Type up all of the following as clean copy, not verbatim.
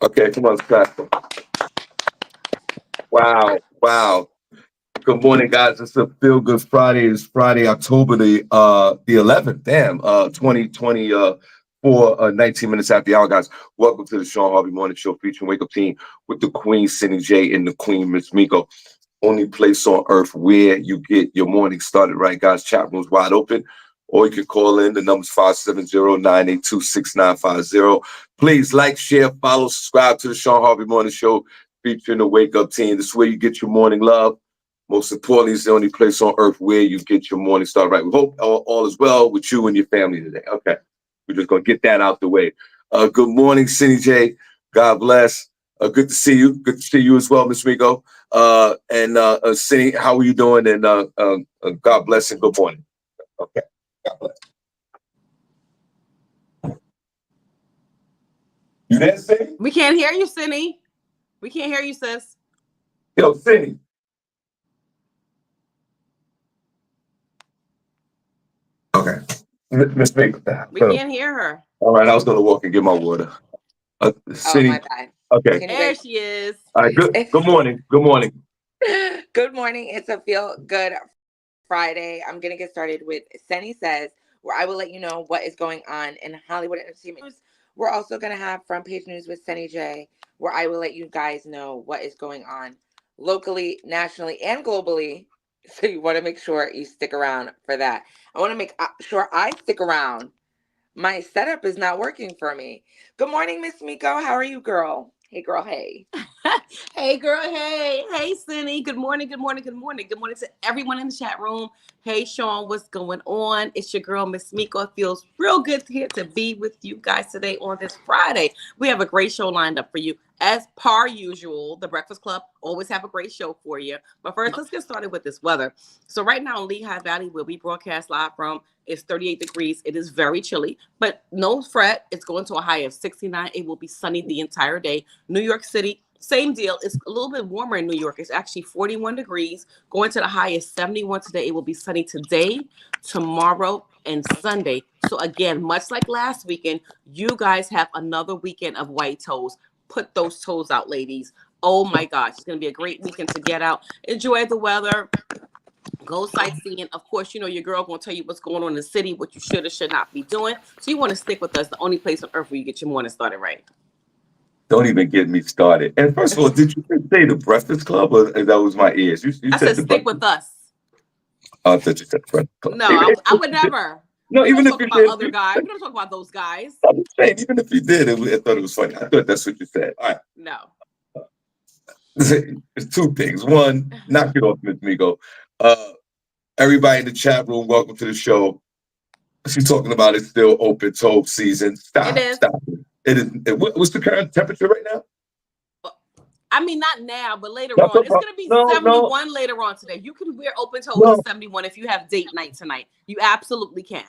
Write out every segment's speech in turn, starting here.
Okay, come on, clap. Wow. Good morning, guys. It's a Feel Good Friday. It's Friday, October the 11th. Damn, 2024, 19 minutes after the hour, guys. Welcome to the Shawn Harvey Morning Show featuring Wake Up Team with the Queen SennyJ and the Queen Miss Miko. Only place on earth where you get your morning started right, guys. Chat room's wide open. Or you can call in. The number's 570-982-6950. Please like, share, follow, subscribe to the Shawn Harvey Morning Show featuring the Wake Up Team. This is where you get your morning love. Most importantly, it's the only place on earth where you get your morning started right. We hope all is well with you and your family today. Okay. We're just going to get that out the way. Good morning, SennyJ. God bless. Good to see you. Good to see you as well, Miss Miko. Senny, how are you doing? And God bless and good morning. Okay. God bless. You there, Senny? We can't hear you, Senny. We can't hear you, sis. Yo, Senny. Okay. Miss Miko. We can't hear her. All right, I was going to walk and get my water. Senny. My bad. Okay. There she is. All right, good morning. Good morning. Good morning. It's a Feel Good Friday. I'm going to get started with Senny Says, where I will let you know what is going on in Hollywood entertainment news. We're also going to have front page news with SennyJ, where I will let you guys know what is going on locally, nationally, and globally. So you want to make sure you stick around for that. I want to make sure I stick around. My setup is not working for me. Good morning, Miss Miko. How are you, girl? Hey, girl. Hey. Hey, girl. Hey. Hey, Senny. Good morning. Good morning. Good morning. Good morning to everyone in the chat room. Hey, Shawn. What's going on? It's your girl, Miss Miko. It feels real good here to be with you guys today on this Friday. We have a great show lined up for you. As per usual, the Breakfast Club always have a great show for you. But first, let's get started with this weather. So right now in Lehigh Valley, where we broadcast live from, it's 38 degrees. It is very chilly, but no fret. It's going to a high of 69. It will be sunny the entire day. New York City, same deal. It's a little bit warmer in New York. It's actually 41 degrees. Going to the high is 71 today. It will be sunny today, tomorrow, and Sunday. So again, much like last weekend, you guys have another weekend of white toes. Put those toes out, ladies. Oh my gosh, it's going to be a great weekend to get out. Enjoy the weather. Go sightseeing. Of course, you know your girl going to tell you what's going on in the city, what you should or should not be doing. So you want to stick with us, the only place on earth where you get your morning started right. Don't even get me started. And first of all, did you say the Breakfast Club, or that was my ears? You I said stick with us. I thought you said Breakfast Club. No, I would never. No, we even don't if talk you about did, other guys. We don't talk about those guys. I'm saying, even if you did, I thought it was funny. I thought that's what you said. All right. No. It's two things. One, knock it off, Miss Miko. Everybody in the chat room, welcome to the show. She's talking about it's still open toe season. Stop it. It is. What's the current temperature right now? I mean, not now, but later on. It's going to be 71 later on today. You can wear open toes at 71 if you have date night tonight. You absolutely can.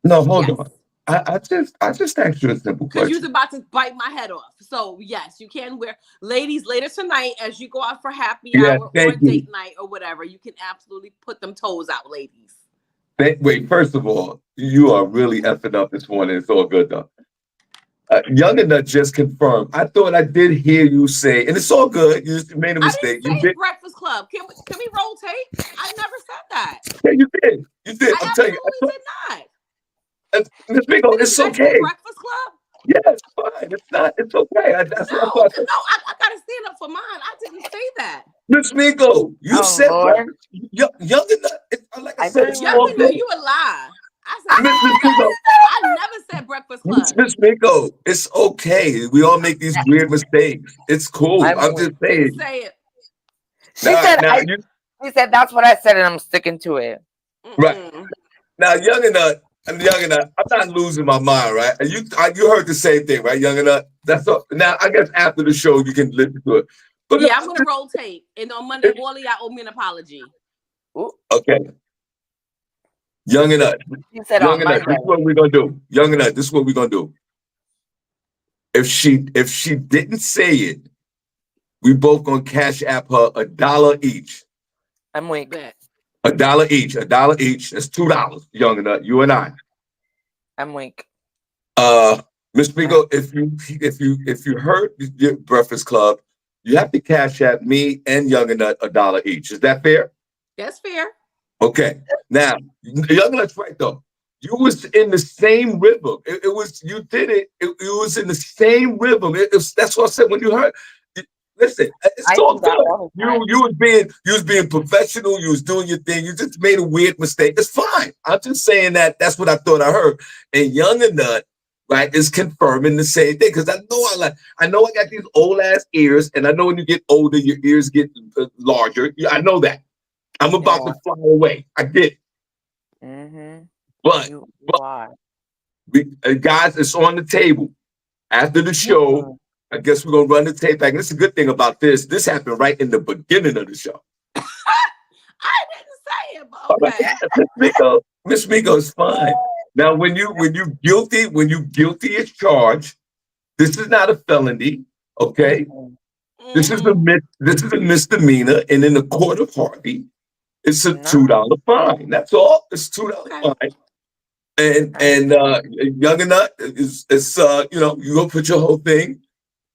No, hold on. I just asked you a simple question. Because you're about to bite my head off. So, yes, you can wear. Ladies, later tonight, as you go out for happy hour or date night or whatever, you can absolutely put them toes out, ladies. Wait, first of all, you are really effing up this morning. It's all good, though. Young and Nut just confirmed. I thought I did hear you say, and it's all good. You just made a mistake. I didn't say Breakfast Club. Can we rotate? I never said that. Yeah, you did. You did. I'm telling you. I did not. Miss Miko, it's okay. Breakfast Club? Yeah, it's fine. It's not. It's okay. I gotta stand up for mine. I didn't say that. Miss Miko, you said Young and Nut. Like I said, Young and Nut, you a lie. I never said Breakfast Club. Miss Miko, it's okay. We all make these weird mistakes. It's cool. I'm just saying. Say it. She said that's what I said, and I'm sticking to it. Right. Now, Young and Nut, I'm not losing my mind, right? You heard the same thing, right, Young and Nut? That's all. Now, I guess after the show, you can listen to it. But yeah, I'm going to rotate. And on Monday, all of y'all owe me an apology. Okay. Young and Nut. Young and Nut, this is what we're going to do. Young and Nut, this is what we're going to do. If she didn't say it, we both going to cash app her $1 each. I'm weak. $1 each. $1 each. That's $2. Young and Nut, you and I. I'm weak. We're Miss Miko, if you heard your Breakfast Club, you have to cash at me and Young and Nut $1 each. Is that fair? That's fair. Okay. Now, Young and Nut's right though. You was in the same rhythm. It was you did it. It was in the same rhythm. That's what I said when you heard. Listen, it's I all do that good. all the time. You was being professional. You was doing your thing. You just made a weird mistake. It's fine. I'm just saying that's what I thought I heard. And Young and Nut, right, is confirming the same thing because I know I got these old ass ears, and I know when you get older, your ears get larger. Yeah, I know that. I'm about to fly away. I get it. Mm-hmm. But, You are. guys, it's on the table. After the show, I guess we're going to run the tape back. And this is a good thing about this. This happened right in the beginning of the show. I didn't say it, but okay. Miss Miko is fine. Now, when you guilty as charged, this is not a felony, okay? This is a misdemeanor, and in the court of Harvey, it's a $2 fine. That's all. It's $2 fine. And Young and Nut is you know, you go put your whole thing.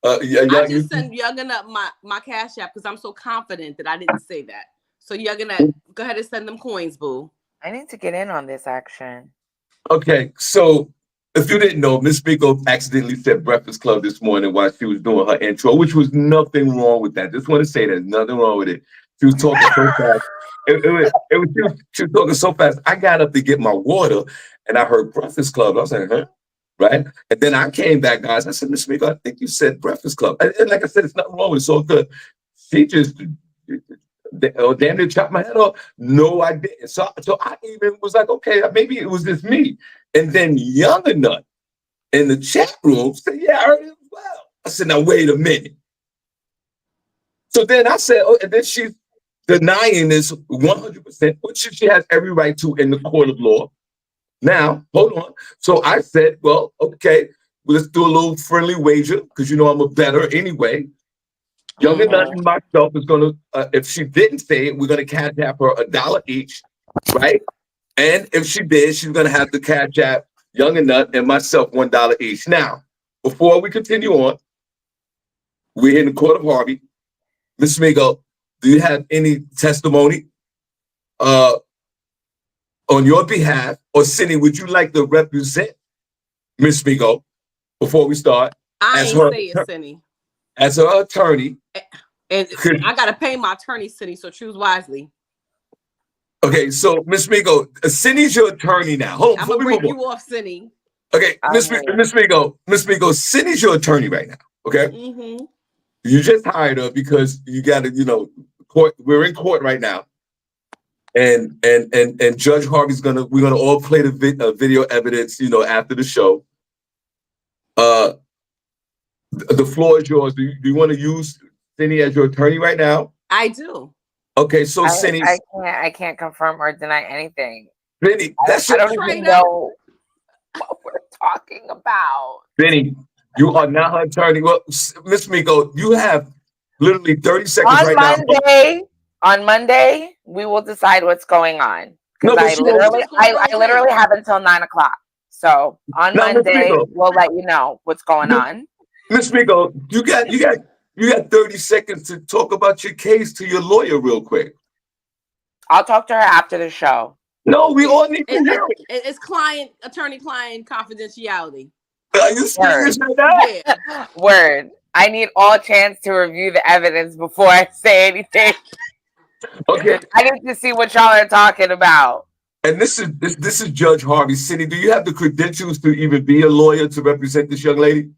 I just send Young and Nut my cash app because I'm so confident that I didn't say that. So Young and Nut, go ahead and send them coins, boo. I need to get in on this action. Okay, so if you didn't know, Miss Miko accidentally said Breakfast Club this morning while she was doing her intro, which was nothing wrong with that. Just want to say there's nothing wrong with it. She was talking so fast. She was talking so fast. I got up to get my water, and I heard Breakfast Club. I was like, huh? Right? And then I came back, guys. I said, Miss Miko, I think you said Breakfast Club. And like I said, it's nothing wrong with it. It's all good. She just damn near chopped my head off. No, I didn't. So I even was like, okay, maybe it was just me. And then Young and Nut in the chat room said, yeah, I heard it as well. I said, now wait a minute. So then I said, oh, and then she's denying this 100%, which she has every right to in the court of law. Now, hold on. So I said, well, okay, let's do a little friendly wager because you know I'm a better anyway. Young and Nut and myself is going to, if she didn't say it, we're going to cash app her $1 each, right? And if she did, she's going to have to cash app Young and Nut and myself $1 each. Now, before we continue on, we're in the court of Harvey. Ms. Miko, do you have any testimony on your behalf? Or Cindy, would you like to represent Ms. Miko before we start? I ain't say it, Cindy. As her attorney. And I got to pay my attorney, Cindy, so choose wisely. Okay, so Ms. Miko, Cindy's your attorney now. Hold on, I'm going to break you off, Cindy. Okay, Miss Miko, Cindy's your attorney right now, okay? Mm-hmm. You just hired her because you got to, you know, court. We're in court right now, and Judge Harvey's we're gonna all play the video evidence, you know, after the show. The floor is yours. Do you want to use Cindy as your attorney right now? I do. Okay, so Cindy, I can't confirm or deny anything. Cindy, I don't even know what we're talking about. Cindy, you are not her attorney. Well, Miss Miko, you have literally 30 seconds now. On Monday, we will decide what's going on. No, I literally have until 9 o'clock. So on Monday, we'll let you know what's going on. Miss Miko, you got 30 seconds to talk about your case to your lawyer real quick. I'll talk to her after the show. No, we all need to hear it. It's attorney-client confidentiality. Are you serious right now? Yeah. Word. I need all chance to review the evidence before I say anything. Okay. I need to see what y'all are talking about. And this is Judge Harvey. Cindy, do you have the credentials to even be a lawyer to represent this young lady?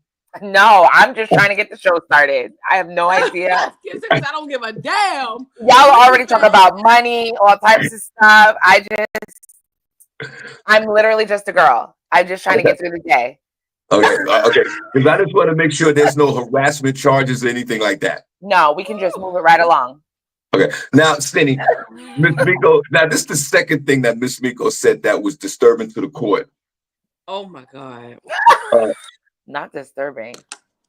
No, I'm just trying to get the show started. I have no idea. I don't give a damn. Y'all already talk about money, all types of stuff. I'm literally just a girl. I'm just trying to get through the day. Okay. Because I just want to make sure there's no harassment charges or anything like that. No, we can just move it right along. Okay. Now, Cindy, Miss Miko, now this is the second thing that Miss Miko said that was disturbing to the court. Oh my God. Not disturbing.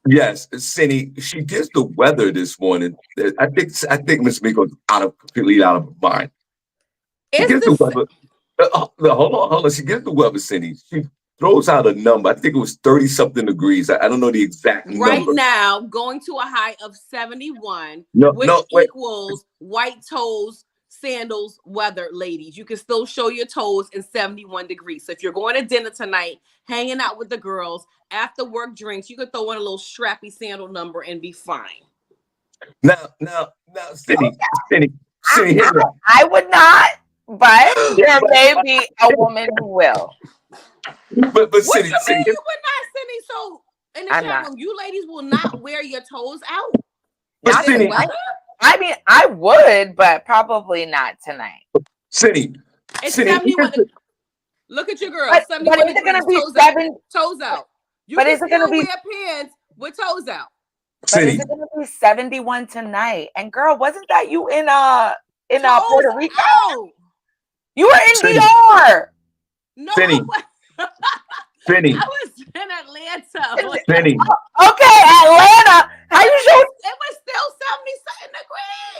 Yes, Cindy, she gives the weather this morning. I think Miss Miko's completely out of her mind. She gives the weather. Hold on. She gives the weather, Cindy. throws out a number. I think it was 30 something degrees. I don't know the exact Right number. now, going to a high of 71, No, which no, wait. equals white toes, sandals, weather, ladies. You can still show your toes in 71 degrees. So if you're going to dinner tonight, hanging out with the girls, after work drinks, you could throw in a little strappy sandal number and be fine. Now, Cindy, hear me out. I would not, but Yeah, there may be a woman who will. but What Cindy, you mean you would not, Cindy? So in the I'm chat not. room, you ladies will not wear your toes out? but Not Cindy, tonight. I mean, I would, but probably not tonight. Cindy, It's Cindy, 71. Look at your girl. But 71 is it degrees, gonna be toes 7? out. Toes out. You But can is it gonna still be? wear pants with toes out. But is Cindy, it gonna be 71 tonight? And girl, wasn't that you in Toes Puerto Rico? out. You were in Cindy. DR. No, Cindy. Cindy, I was in Atlanta. Cindy, Okay, Atlanta. How you sure? It was still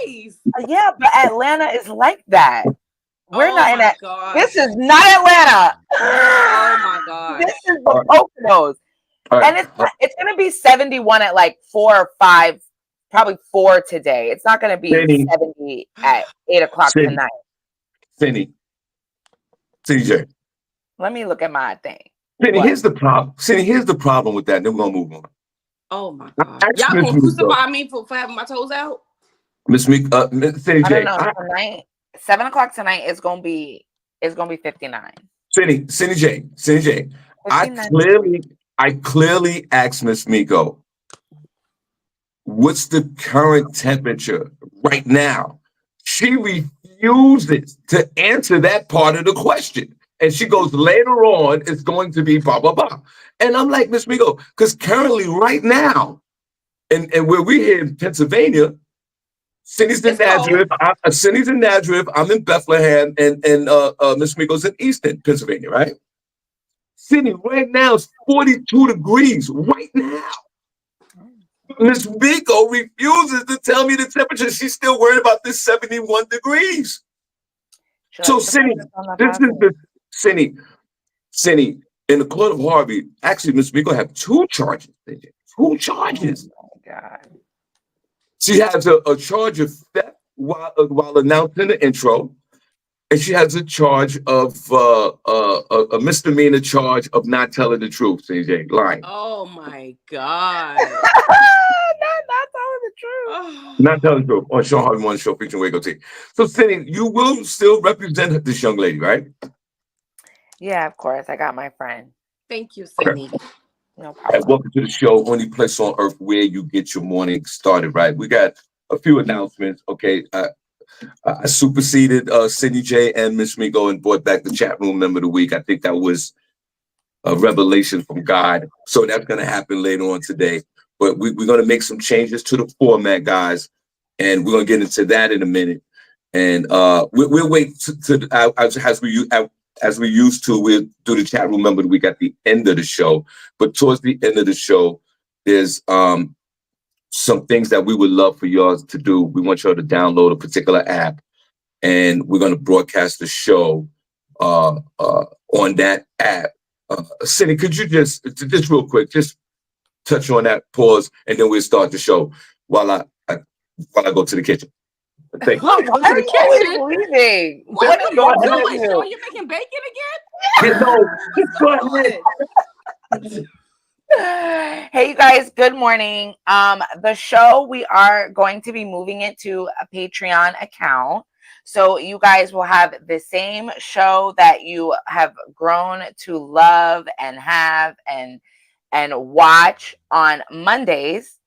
70 degrees. Yeah, but Atlanta is like that. We're Oh not in my that. God. This is not Atlanta. Oh my God. This is the Poconos. all And right. it's gonna be 71 at like 4 or 5, probably 4 today. It's not gonna be Cindy. 70 at 8 o'clock Cindy. tonight. Cindy, CJ. Let me look at my thing. Cindy, What? here's the problem. Cindy, here's the problem with that. Then we're gonna move on. Oh my God. Ask Y'all Miss gonna Miko. crucify me for having my toes out? Miss Miko, Cindy I J. don't know. Tonight, 7 o'clock tonight is gonna be 59. Cindy J. I 59. clearly asked Miss Miko, what's the current temperature right now? She refuses to answer that part of the question. And she goes, later on, it's going to be blah, blah, blah. And I'm like, Miss Miko, because currently, right now, and where we're here in Pennsylvania, Cindy's in It's cold. Nazareth. Cindy's in Nazareth. I'm in Bethlehem, and Miss Miko's in Easton, Pennsylvania, right? Cindy, right now, it's 42 degrees right now. Miss Miko refuses to tell me the temperature. She's still worried about this 71 degrees. So, Cindy, this is the Cindy, in the court of Harvey, actually, Miss Miko have 2 charges. 2 charges. Oh my God. She has a charge of theft while announcing the intro, and she has a charge of a misdemeanor charge of not telling the truth. CJ, lying. Oh my God. not telling the truth. Oh. Not telling the truth on Shawn Harvey Morning Show featuring Waco T. So, Cindy, you will still represent this young lady, right? Yeah, of course. I got my friend. Thank you, Cindy. No All right, problem. welcome to the show, only place on earth where you get your morning started, right? We got a few announcements. Okay, I superseded SennyJ and Miss Miko and brought back the chat room member of the week. I think that was a revelation from God. So that's going to happen later on today. But we're going to make some changes to the format, guys, and we're going to get into that in a minute. And we'll wait as we used to. We'll do the chat room member of the week at the end of the show. But towards the end of the show, there's some things that we would love for y'all to do. We want y'all to download a particular app, and we're going to broadcast the show on that app. Cindy, could you just real quick, just touch on that, pause, and then we'll start the show while I go to the kitchen. Thank you. Go to the kitchen. Leaving? What are Go you ahead. doing, Shawn? You making bacon again? No, just go ahead. Hey, you guys, good morning. The show, we are going to be moving it to a Patreon account. So you guys will have the same show that you have grown to love and have and watch on Mondays.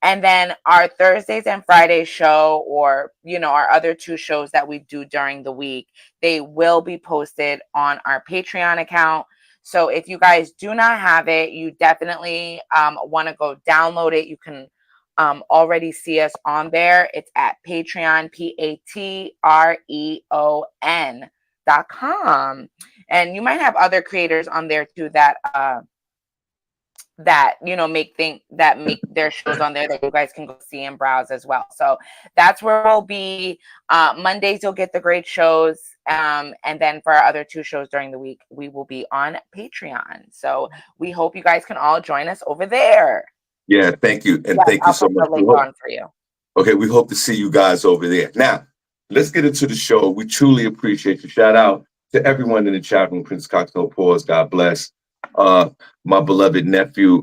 And then our Thursdays and Fridays show, or, our other 2 shows that we do during the week, they will be posted on our Patreon account. So if you guys do not have it, you definitely want to go download it. You can already see us on there. It's at Patreon, patreon.com. And you might have other creators on there too that that make their shows on there that you guys can go see and browse as well. So that's where we'll be. Mondays you'll get the great shows, and then for our other 2 shows during the week, we will be on Patreon. So we hope you guys can all join us over there. Yeah, thank you, and thank you so much. Link on for you. Okay, we hope to see you guys over there. Now, let's get into the show. We truly appreciate you. Shout out to everyone in the chat room. Prince Cocktail Pause, God bless. My beloved nephew,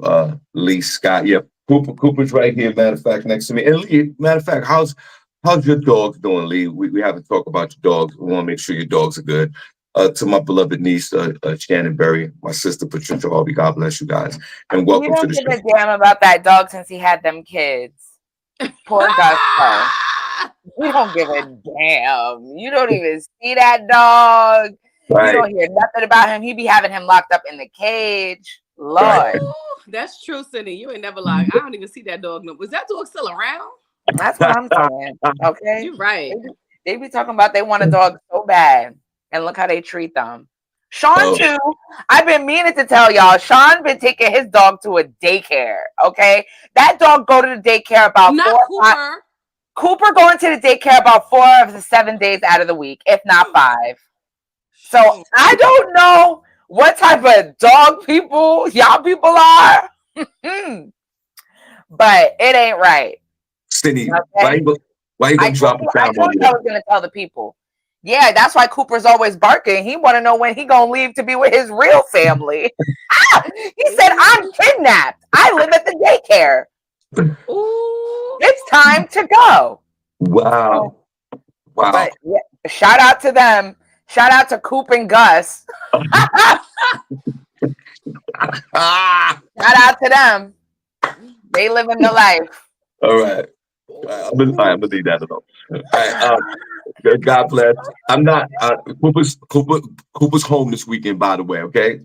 Lee Scott. Yeah, Cooper's right here, matter of fact, next to me. And Lee, matter of fact, how's your dogs doing, Lee? We haven't talked about your dogs. We want to make sure your dogs are good. To my beloved niece, Shannon Berry, my sister, Patricia Harvey, God bless you guys. And welcome to the show. He don't give a damn about that dog since he had them kids. Poor Gusto. We don't give a damn. You don't even see that dog. Right. You don't hear nothing about him. He be having him locked up in the cage. Lord. Right. That's true, Cindy. You ain't never lied. I don't even see that dog. Was that dog still around? That's what I'm saying. Okay. You're right. They be talking about they want a dog so bad. And look how they treat them. Shawn, too. I've been meaning to tell y'all. Shawn been taking his dog to a daycare. Okay. That dog go to the daycare about not Cooper. Cooper going to the daycare about 4 of the 7 days out of the week, if not 5. So I don't know what type of dog people y'all people are, but it ain't right. Cindy, okay? why you gonna drop the I told you I was gonna tell the people. Yeah, that's why Cooper's always barking. He want to know when he gonna leave to be with his real family. He said, "I'm kidnapped. I live at the daycare. It's time to go." Wow. But yeah, shout out to them. Shout out to Coop and Gus. Shout out to them. They living the life. All right. I'm gonna leave that alone. All right. God bless. I'm not. Cooper's home this weekend, by the way. Okay.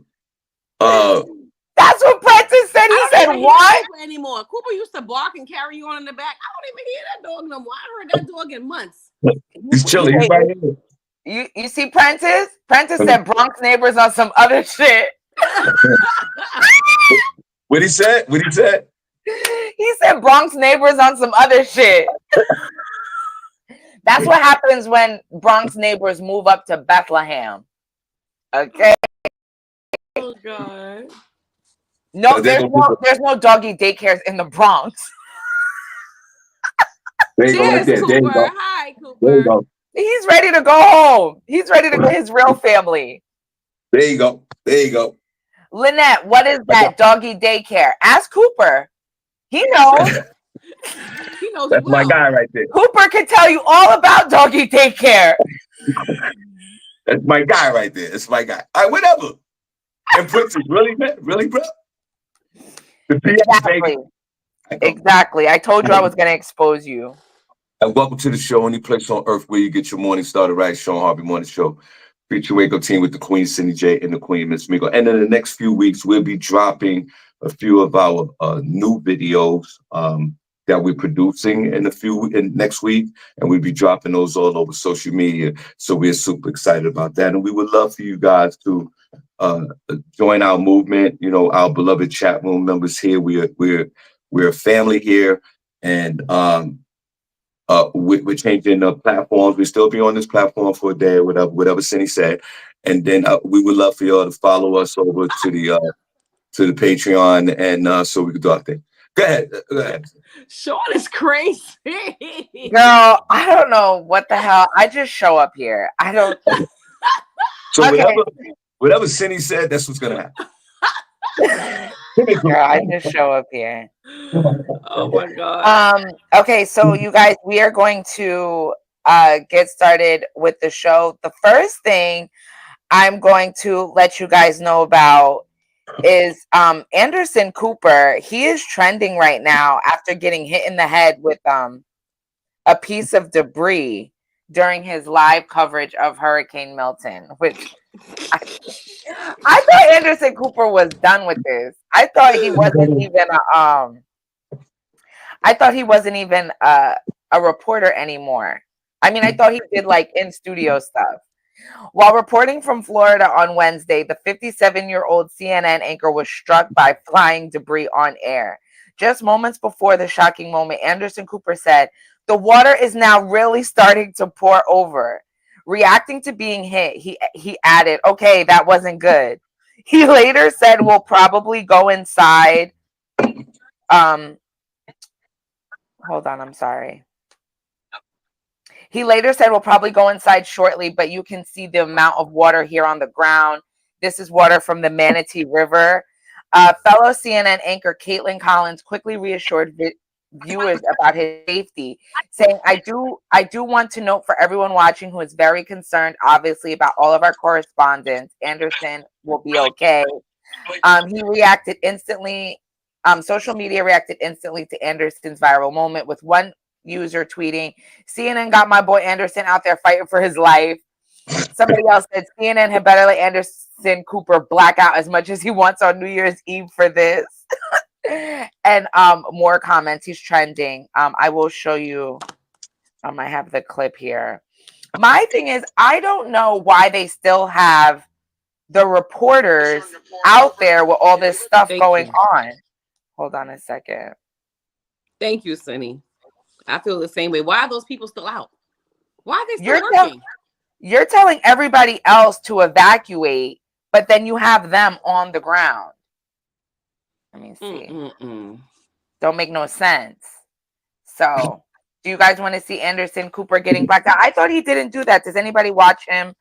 That's what Prentice said. He said, "What anymore?" Cooper used to bark and carry you on in the back. I don't even hear that dog no more. I heard that dog in months. He's chilling. He's right here. You see Prentice? Prentice said Bronx neighbors on some other shit. What he said? He said Bronx neighbors on some other shit. That's what happens when Bronx neighbors move up to Bethlehem. Okay. Oh God. No, there's no doggy daycares in the Bronx. There you go. Right there. There you go. Hi, Cooper. There you go. He's ready to go home. He's ready to go his real family. There you go. Lynette, what is that doggy daycare? Ask Cooper. He knows. He knows. That's my guy right there. Cooper can tell you all about doggy daycare. That's my guy right there. It's my guy. All right, whatever. And Prince, really, man? Really, bro? Exactly. I told you I was going to expose you. And welcome to the show, only place on earth where you get your morning started right. Shawn Harvey Morning Show. Feature Wake Up Team with the Queen, SennyJ, and the Queen, Miss Miko. And in the next few weeks, we'll be dropping a few of our new videos that we're producing in next week. And we'll be dropping those all over social media. So we're super excited about that. And we would love for you guys to join our movement. You know, our beloved chat room members here. We're a family here. And we're changing the platforms. We still be on this platform for a day, whatever Cindy said, and then we would love for y'all to follow us over to the Patreon, and so we can do our thing. Go ahead. Shawn is crazy. Girl, I don't know what the hell. I just show up here. I don't. So whatever Cindy said, that's what's gonna happen. Girl, I just show up here. Oh my God. Okay, so you guys, we are going to get started with the show. The first thing I'm going to let you guys know about is Anderson Cooper. He is trending right now after getting hit in the head with a piece of debris during his live coverage of Hurricane Milton, which I thought Anderson Cooper was done with this. I thought he wasn't even a reporter anymore. I mean, I thought he did like in studio stuff. While reporting from Florida on Wednesday, the 57-year-old CNN anchor was struck by flying debris on air. Just moments before the shocking moment, Anderson Cooper said, "The water is now really starting to pour over." Reacting to being hit, he added, "Okay, that wasn't good." He later said, "We'll probably go inside." Hold on, I'm sorry. He later said, "We'll probably go inside shortly, but you can see the amount of water here on the ground. This is water from the Manatee River." Fellow CNN anchor Caitlin Collins quickly reassured viewers about his safety, saying, I do want to note for everyone watching who is very concerned, obviously, about all of our correspondents, Anderson will be okay." He reacted instantly. Social media reacted instantly to Anderson's viral moment, with one user tweeting, "CNN got my boy Anderson out there fighting for his life." Somebody else said, "CNN had better let Anderson Cooper black out as much as he wants on New Year's Eve for this." And more comments. He's trending. I will show you. I have the clip here. My thing is, I don't know why they still have the reporters out there with all this stuff going on. Hold on a second. Thank you, Sunny. I feel the same way. Why are those people still out? Why are they still working? You're telling everybody else to evacuate, but then you have them on the ground. Let me see. Don't make no sense. So, do you guys want to see Anderson Cooper getting blacked out? I thought he didn't do that. Does anybody watch him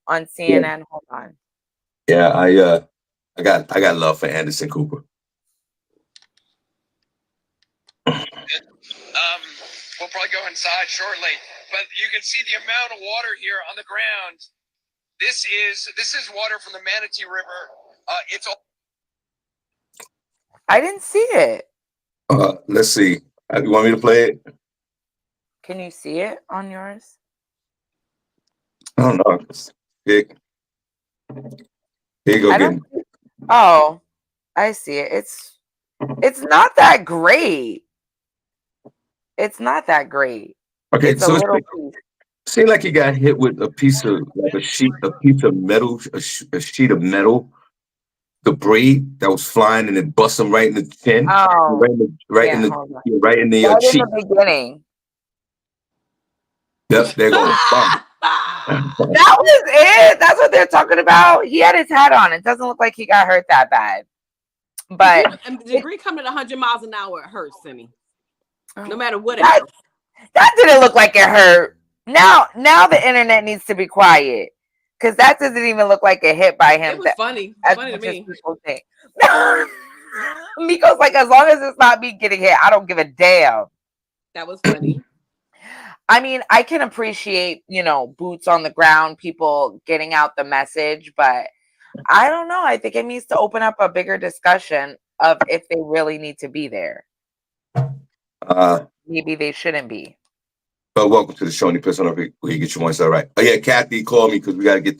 on CNN? Yeah. Hold on. Yeah, I got love for Anderson Cooper. We'll probably go inside shortly, but you can see the amount of water here on the ground. This is water from the Manatee River. It's all. I didn't see it. Let's see. You want me to play it? Can you see it on yours? I don't know. Here you go. Oh, I see it. It's not that great. It's not that great. Okay, it's so it seemed like he got hit with a piece of a piece of metal, a sheet of metal debris that was flying, and it bust him right in the chin. Oh, right in the cheek. In the beginning. Yep, they're going. That was it. That's what they're talking about. He had his hat on. It doesn't look like he got hurt that bad. But and the debris coming at 100 miles an hour, it hurts, Cindy. No matter what it is. That didn't look like it hurt. Now the internet needs to be quiet, because that doesn't even look like a hit by him. It was funny. Funny to me. Miko's like, as long as it's not me getting hit, I don't give a damn. That was funny. I mean, I can appreciate, boots on the ground, people getting out the message, but I don't know. I think it needs to open up a bigger discussion of if they really need to be there. Maybe they shouldn't be. Well, welcome to the show. Any person where you get your voice all right. Oh yeah, Kathy called me because we got to get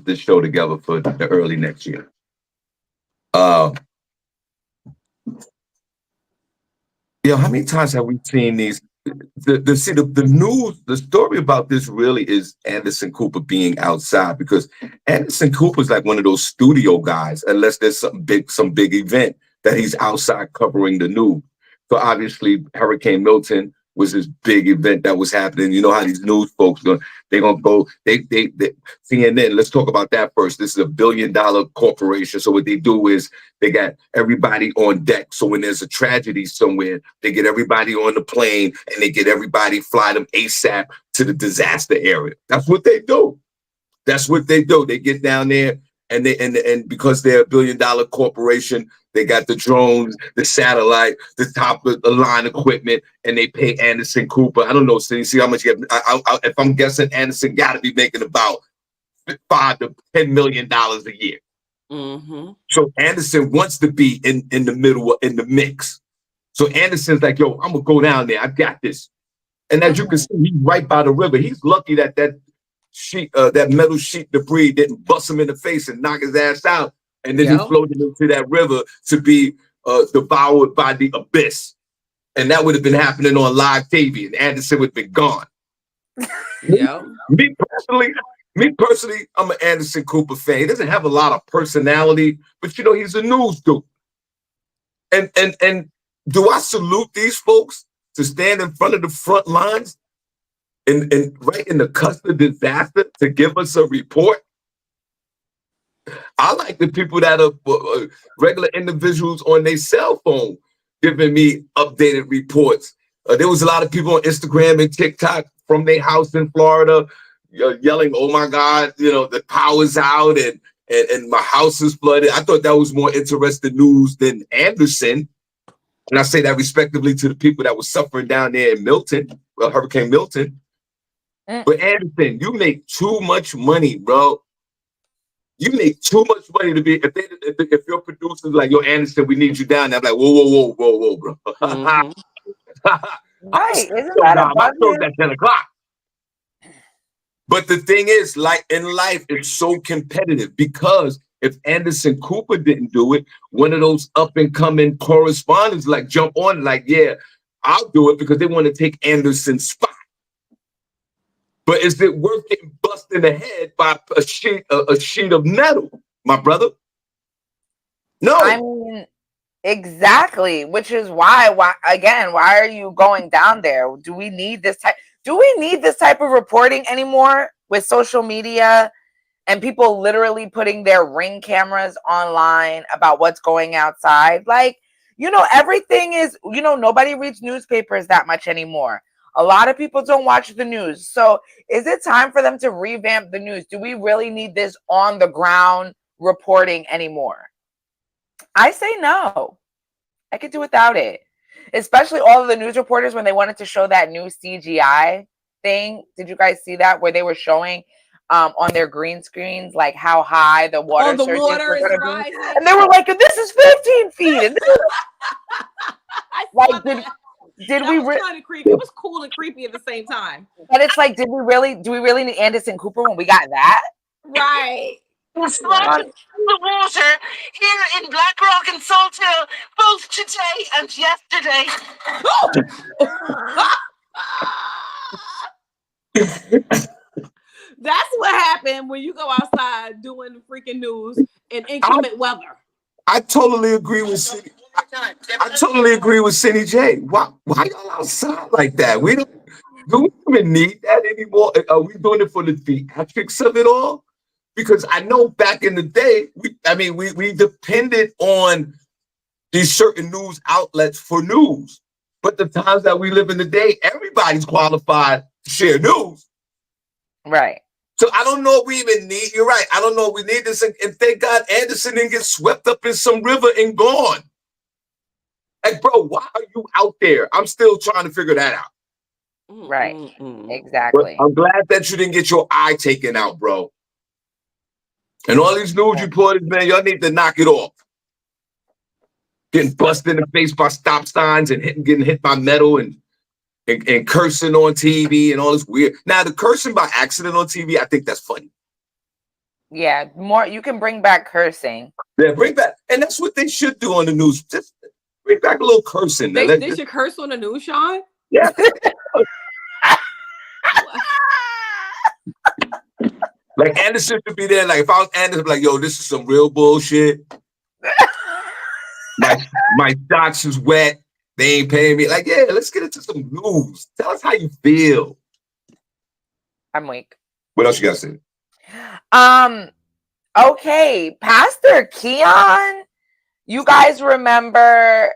this show together for the early next year. How many times have we seen these? The news, the story about this really is Anderson Cooper being outside, because Anderson Cooper is like one of those studio guys, unless there's some big event that he's outside covering the news. So obviously Hurricane Milton was this big event that was happening. You know how these news folks they're gonna go. They CNN. Let's talk about that first. This is $1 billion corporation. So what they do is they got everybody on deck. So when there's a tragedy somewhere, they get everybody on the plane and they get everybody, fly them ASAP to the disaster area. That's what they do. They get down there and and because they're $1 billion corporation, they got the drones, the satellite, the top of the line equipment, and they pay Anderson Cooper. I don't know, so you see how much you get. If I'm guessing, Anderson got to be making about $5 to $10 million a year. Mm-hmm. So Anderson wants to be in the middle, in the mix. So Anderson's like, yo, I'm gonna go down there. I got this. And as you can see, he's right by the river. He's lucky that metal sheet debris didn't bust him in the face and knock his ass out. And then he floated into that river to be devoured by the abyss. And that would have been happening on live TV, and Anderson would have been gone. Yeah. Me personally, Me personally, I'm an Anderson Cooper fan. He doesn't have a lot of personality, but you know, he's a news dude. And do I salute these folks to stand in front of the front lines and right in the cusp of disaster to give us a report? I like the people that are regular individuals on their cell phone giving me updated reports. There was a lot of people on Instagram and TikTok from their house in Florida yelling, "Oh my God, you know, the power's out and my house is flooded." I thought that was more interesting news than Anderson. And I say that respectively to the people that were suffering down there in Milton, Hurricane Milton. But Anderson, you make too much money, bro. You make too much money to be if your producer's like, "Yo, Anderson, we need you down there." I'm like, whoa, bro. Mhm. Right. Isn't that a My show's budget? at 10 o'clock. But the thing is, like in life, it's so competitive because if Anderson Cooper didn't do it, one of those up and coming correspondents like jump on, like, "Yeah, I'll do it," because they want to take Anderson's spot. But is it worth getting busted in the head by a sheet of metal, my brother? No. I mean, exactly. Which is why are you going down there? Do we need this type of reporting anymore with social media and people literally putting their Ring cameras online about what's going outside? Like, you know, everything is, you know, nobody reads newspapers that much anymore. A lot of people don't watch the news. So is it time for them to revamp the news? Do we really need this on the ground reporting anymore? I say no. I could do without it. Especially all of the news reporters when they wanted to show that new CGI thing. Did you guys see that? Where they were showing on their green screens like how high the water the surges water were is gonna rising. be. And they were like, "This is 15 feet." And I saw like, that. did That we was kind of creepy. It was cool and creepy at the same time. but it's like, do we really need Anderson Cooper when we got that? Right. Splashing in the water here in Black Rock and Salt Hill, both today and yesterday. That's what happened when you go outside doing the freaking news in inclement weather. I totally agree with SennyJ. Why y'all outside like that? Do we even need that anymore? Are we doing it for the theatrics of it all? Because I know back in the day, we depended on these certain news outlets for news. But the times that we live in today, everybody's qualified to share news. Right. So I don't know if we even need, you're right, I don't know if we need this. And thank God Anderson didn't get swept up in some river and gone. Like, bro, why are you out there? I'm still trying to figure that out. Right. Exactly. But I'm glad that you didn't get your eye taken out, bro. And all these news reporters, man, y'all need to knock it off. Getting busted in the face by stop signs and getting hit by metal and cursing on TV and all this weird. Now, the cursing by accident on TV, I think that's funny. Yeah, more you can bring back cursing. Yeah, bring back, and that's what they should do on the news. Just bring back a little cursing. They should curse on the news, Shawn? Yeah. Like Anderson should be there. Like if I was Anderson, I'd be like, "Yo, this is some real bullshit. my stocks is wet. They ain't paying me." Like, yeah, let's get into some news. Tell us how you feel. I'm weak. What else you got to say? Okay, Pastor Keon. You guys remember?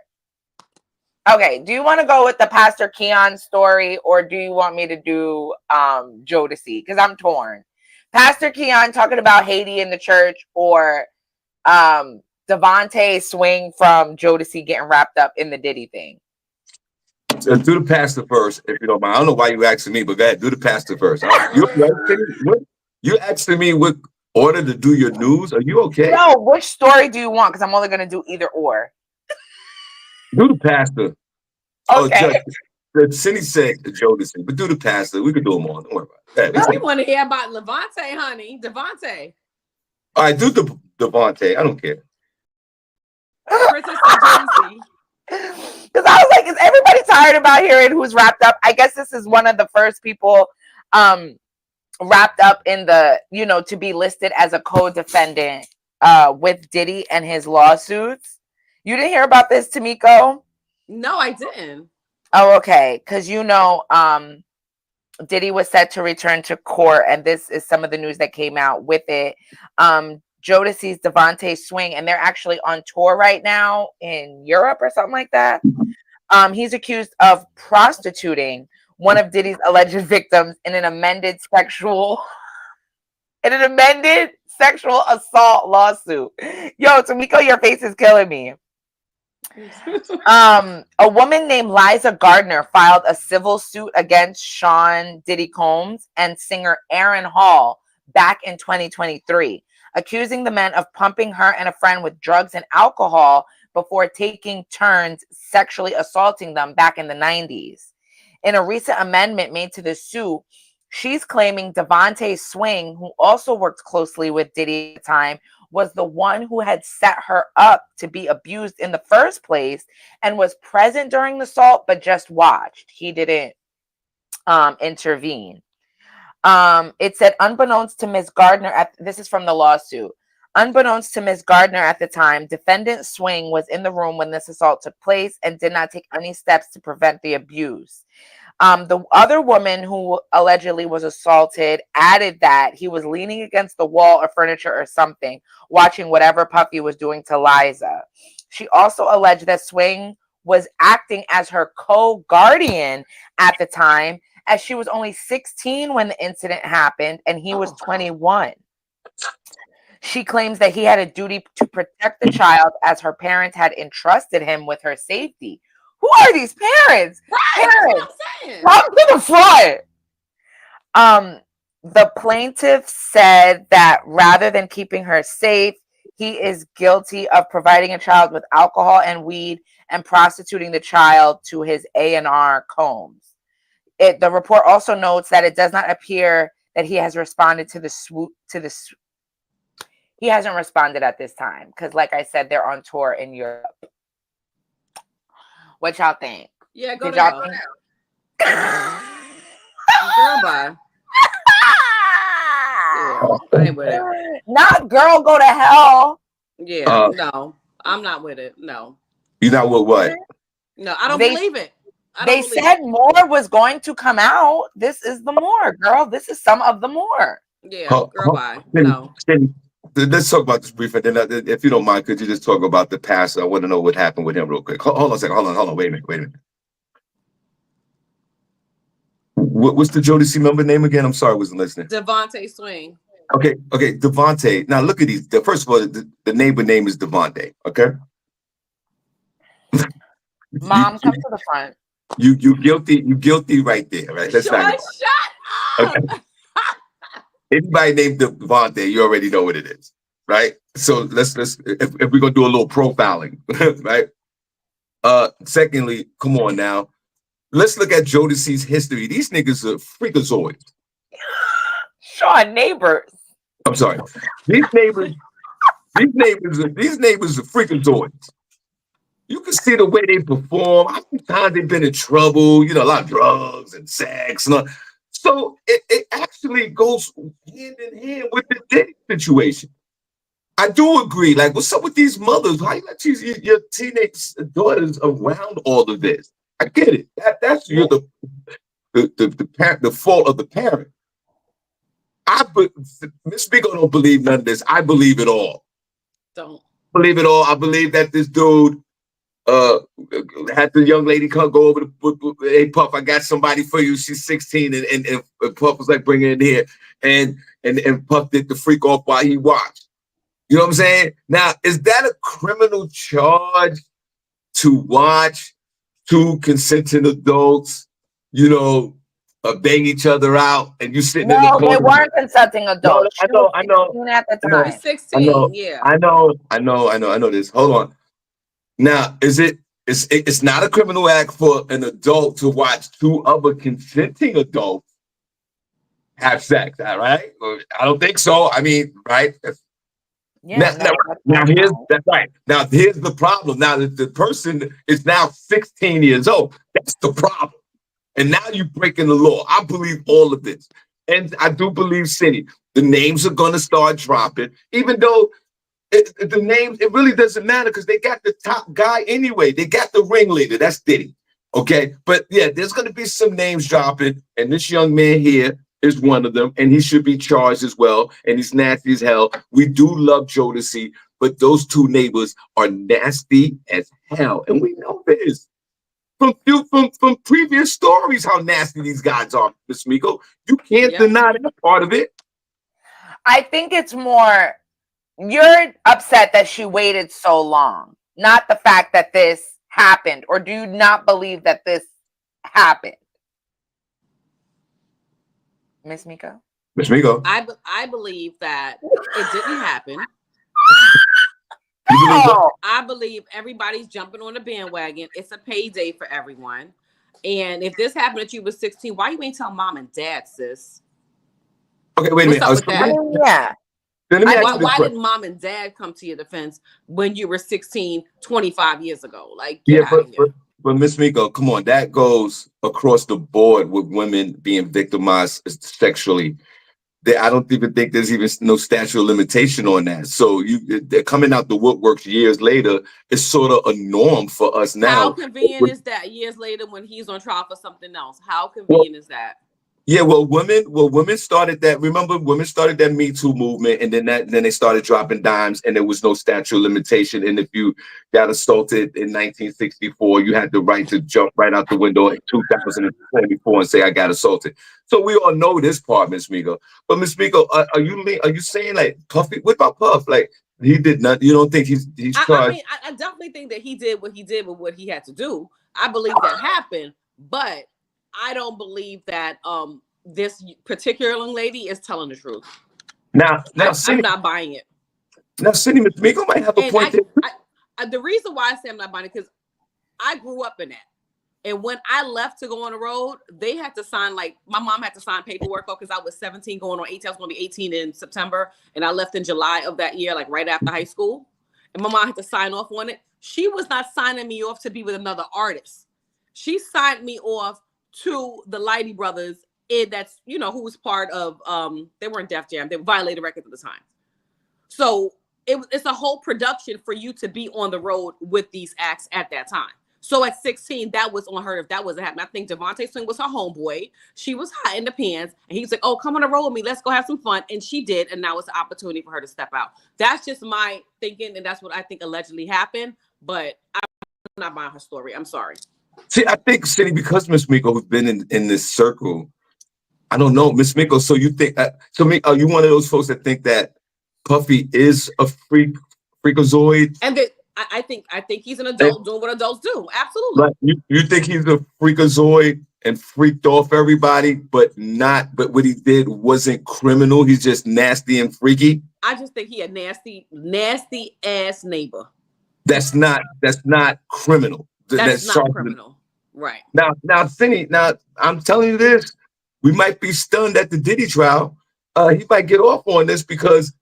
Okay, do you want to go with the Pastor Keon story, or do you want me to do Jodeci? Because I'm torn. Pastor Keon talking about Haiti in the church, or Devontae swing from Jodeci getting wrapped up in the Diddy thing. Do the pastor first, if you don't mind. I don't know why you asking me, but go ahead, do the pastor first. You asking me what order to do your news? Are you okay? No, which story do you want? Because I'm only going to do either or. Do the pastor. Okay. Cindy said Jodeci, but do the pastor. We could do them all. Don't worry about it. No, we want to hear about Levante, honey. Devontae. All right, do the Devontae. I don't care. Princess of Jodeci. Because I was like, is everybody tired about hearing who's wrapped up? I guess this is one of the first people wrapped up in the, to be listed as a co-defendant with Diddy and his lawsuits. You didn't hear about this, Tamiko? No, I didn't. Oh, okay. Because Diddy was set to return to court, and this is some of the news that came out with it. Jodeci's Devontae Swing, and they're actually on tour right now in Europe or something like that. He's accused of prostituting one of Diddy's alleged victims in an amended sexual assault lawsuit. Yo, Tamiko, your face is killing me. A woman named Liza Gardner filed a civil suit against Sean Diddy Combs and singer Aaron Hall back in 2023, accusing the men of pumping her and a friend with drugs and alcohol before taking turns sexually assaulting them back in the 90s. In a recent amendment made to the suit, she's claiming Devontae Swing, who also worked closely with Diddy at the time, was the one who had set her up to be abused in the first place and was present during the assault, but just watched. He didn't intervene. It said, unbeknownst to Ms. Gardner, this is from the lawsuit. Unbeknownst to Ms. Gardner at the time, defendant Swing was in the room when this assault took place and did not take any steps to prevent the abuse. The other woman who allegedly was assaulted added that he was leaning against the wall or furniture or something, watching whatever Puffy was doing to Liza. She also alleged that Swing was acting as her co-guardian at the time, as she was only 16 when the incident happened and he was 21. She claims that he had a duty to protect the child as her parents had entrusted him with her safety. Who are these parents? Right, Parents, come to the front. The plaintiff said that rather than keeping her safe, he is guilty of providing a child with alcohol and weed and prostituting the child to his A&R Combs. The report also notes that it does not appear that he has responded to the swoop. He hasn't responded at this time because, like I said, they're on tour in Europe. What y'all think? Yeah, go Did to y'all hell. think? Girl, bye. Yeah, I ain't with it. Not girl, go to hell. Yeah, no, I'm not with it. No. You not with what? No, I don't They- believe it. They said more was going to come out. This is the more, girl. This is some of the more. Yeah, girl, bye. No. Let's talk about this briefly. Then, if you don't mind, could you just talk about the past? I want to know what happened with him real quick. Hold on a second. Hold on. Wait a minute. What's the Jodeci member name again? I'm sorry, I wasn't listening. Devontae Swing. Okay, Devontae. Now look at these. First of all, the neighbor name is Devontae. Okay. Mom, come to the front. You guilty right there, right? That's Shut not up. okay. Anybody named Devontae, you already know what it is, right? So let's if we're gonna do a little profiling, right? Secondly, come on now. Let's look at Jodeci's history. These niggas are freakazoids. Shawn, neighbors. I'm sorry. These neighbors are freakazoids. You can see the way they perform. How many times they've been in trouble, a lot of drugs and sex. And all. So it actually goes hand in hand with the dating situation. I do agree. Like, what's up with these mothers? Why you let your teenage daughters around all of this? I get it. That's the fault of the parent. Miss Miko don't believe none of this. I believe it all. Don't believe it all. I believe that this dude had the young lady go over to hey Puff, I got somebody for you. She's 16, and Puff was like, bring her in here, and Puff did the freak off while he watched. You know what I'm saying? Now, is that a criminal charge to watch two consenting adults, bang each other out, and you sitting in the corner? No, they weren't consenting adults. No, I know. At the time. 16. Yeah. I know this. Hold on. Now, it's not a criminal act for an adult to watch two other consenting adults have sex, all right? I don't think so. I mean, right? Yeah, now here's that's right. Now here's the problem. Now the person is now 16 years old. That's the problem. And now you're breaking the law. I believe all of this. And I do believe, Cindy, the names are gonna start dropping, even though the names, it really doesn't matter because they got the top guy anyway. They got the ringleader. That's Diddy. Okay. But yeah, there's going to be some names dropping. And this young man here is one of them. And he should be charged as well. And he's nasty as hell. We do love Jodeci, but those two neighbors are nasty as hell. And we know this from previous stories how nasty these guys are, Miss Miko. You can't deny that part of it. I think it's more, you're upset that she waited so long, not the fact that this happened, or do you not believe that this happened? Miss Miko? Miss Miko. I believe that it didn't happen. I believe everybody's jumping on the bandwagon. It's a payday for everyone. And if this happened that you were 16, why you ain't tell mom and dad, sis? Okay, wait a minute. What's up with that? Yeah. Why didn't mom and dad come to your defense when you were 16, 25 years ago? Like, but Miss Miko, come on, that goes across the board with women being victimized sexually. I don't even think there's even no statute of limitation on that. So they're coming out the woodworks years later. It's sort of a norm for us now. How convenient is that years later when he's on trial for something else? How convenient is that? Yeah, women started that. Remember, women started that Me Too movement, and then they started dropping dimes, and there was no statute of limitation. And if you got assaulted in 1964, you had the right to jump right out the window in 2024 and say I got assaulted. So we all know this part, Miss Miko. But Miss Miko, are you saying like Puffy? What about Puff? Like he did nothing. You don't think he's charged? I mean, I definitely think that he did what he did with what he had to do. I believe that happened, but I don't believe that this particular young lady is telling the truth. Now, I'm not buying it. Now, Cindy, Miss Miko might have a point. The reason why I say I'm not buying it because I grew up in that, and when I left to go on the road, they had to sign, like my mom had to sign paperwork because I was 17 going on 18. I was going to be 18 in September, and I left in July of that year, like right after high school, and my mom had to sign off on it. She was not signing me off to be with another artist. She signed me off to the Lighty Brothers, that's who was part of they weren't Def Jam, they were Violator Records at the time. So it's a whole production for you to be on the road with these acts at that time. So at 16, that was unheard of. That wasn't happening. I think Devontae Swing was her homeboy. She was hot in the pants, and he was like, "Oh, come on the road with me. Let's go have some fun." And she did, and now it's an opportunity for her to step out. That's just my thinking, and that's what I think allegedly happened. But I'm not buying her story. I'm sorry. See, I think, Cindy, because Miss Miko has been in this circle, I don't know, Miss Miko. So you think? Are you one of those folks that think that Puffy is a freakazoid? And I think he's an adult doing what adults do. Absolutely. Right. You think he's a freakazoid and freaked off everybody, but what he did wasn't criminal. He's just nasty and freaky. I just think he a nasty ass neighbor. That's not criminal. That's not criminal. Right. Now, Cindy, I'm telling you this, we might be stunned at the Diddy trial. He might get off on this because,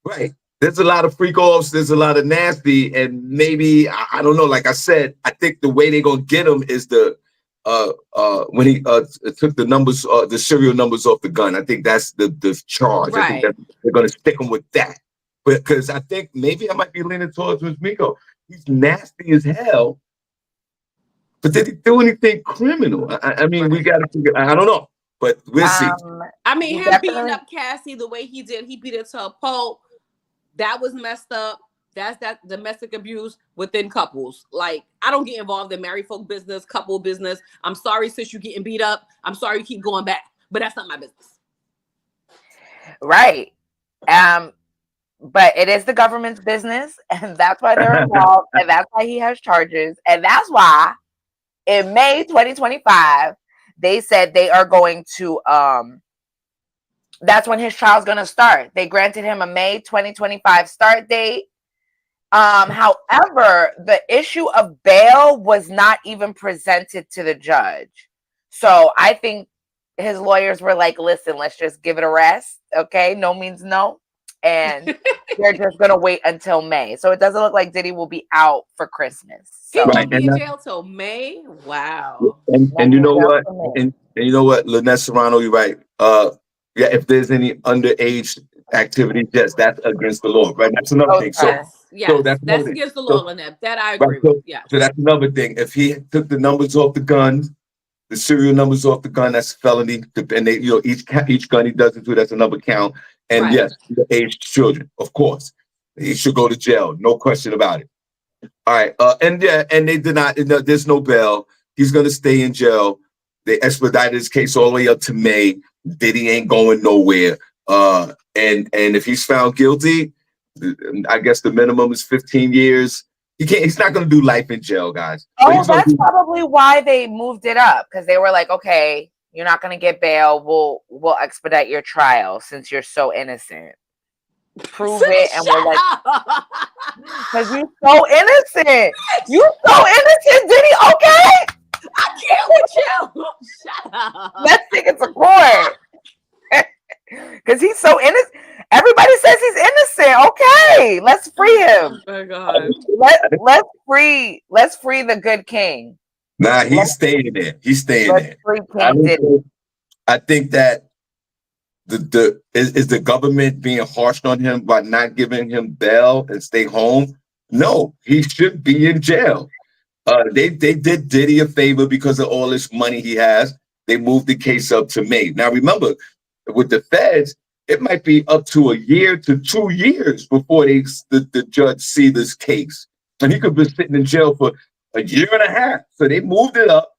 right, there's a lot of freak offs, there's a lot of nasty, and maybe, I don't know, like I said, I think the way they're gonna get him is when he took the numbers, the serial numbers off the gun. I think that's the charge. Right. I think that they're gonna stick him with that. But because I think maybe I might be leaning towards Miss Miko. He's nasty as hell. But did he do anything criminal? I mean, we got to figure. I don't know, but we'll see. I mean, him beating up Cassie the way he did, he beat her to a pulp. That was messed up. That's that domestic abuse within couples. Like, I don't get involved in married folk business, couple business. I'm sorry, sis, you getting beat up. I'm sorry you keep going back, but that's not my business. Right. But it is the government's business, and that's why they're involved, and that's why he has charges, and that's why in May 2025, they said they are going to, that's when his trial's going to start. They granted him a May 2025 start date. However, the issue of bail was not even presented to the judge. So I think his lawyers were like, listen, let's just give it a rest. Okay. No means no. And they're just going to wait until May. So it doesn't look like Diddy will be out for Christmas. So. He won't be in jail till May? Wow. And you know what? And you know what? Lynette Serrano, you're right. Yeah, if there's any underage activity, yes, that's against the law, right? That's another thing. So, Okay. Yes, that's another that's thing. against the So, law on that. That I right, agree with. Yes. so that's another thing. If he took the numbers off the guns, the serial numbers off the gun, that's a felony. And they, each gun he does it to, that's another count. And Right. yes, the aged children, of course, he should go to jail, no question about it. All right, and yeah, and they did not. No, there's no bail. He's gonna stay in jail. They expedited his case all the way up to May. Diddy ain't going nowhere. And if he's found guilty, I guess the minimum is 15 years. He can't. He's not gonna do life in jail, guys. But Oh, he's gonna that's do. probably why they moved it up, because they were like, okay, you're not gonna get bail. We'll expedite your trial since you're so innocent. Prove Cindy, it, and we'll shut let. up. Because you're so innocent. You're so innocent, Diddy. Okay, I can't with you. Shut up. let's take it to court. Because he's so innocent. Everybody says he's innocent. Okay, let's free him. Oh my God. Let's free the good king. Nah, he's staying there. He's staying Let's there. free I, King Diddy. I think that is the government being harsh on him by not giving him bail and stay home? No, he should be in jail. They did Diddy a favor because of all this money he has. They moved the case up to May. Now remember, with the feds, it might be up to a year to 2 years before the judge see this case, and he could be sitting in jail for a year and a half. So they moved it up.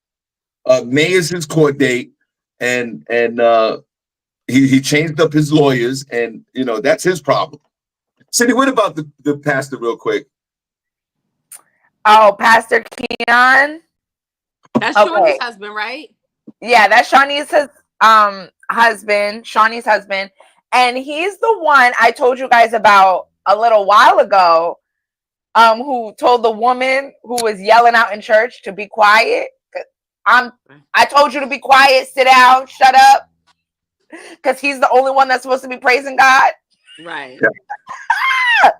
May is his court date, and he changed up his lawyers, and that's his problem. Cindy, what about the pastor, real quick? Oh, Pastor Keon. That's Okay. Shawnee's husband, right? Yeah, that's Shawnee's husband, Shawnee's husband. And he's the one I told you guys about a little while ago, who told the woman who was yelling out in church to be quiet. I told you to be quiet, sit down, shut up. Because he's the only one that's supposed to be praising God. Right. Yeah.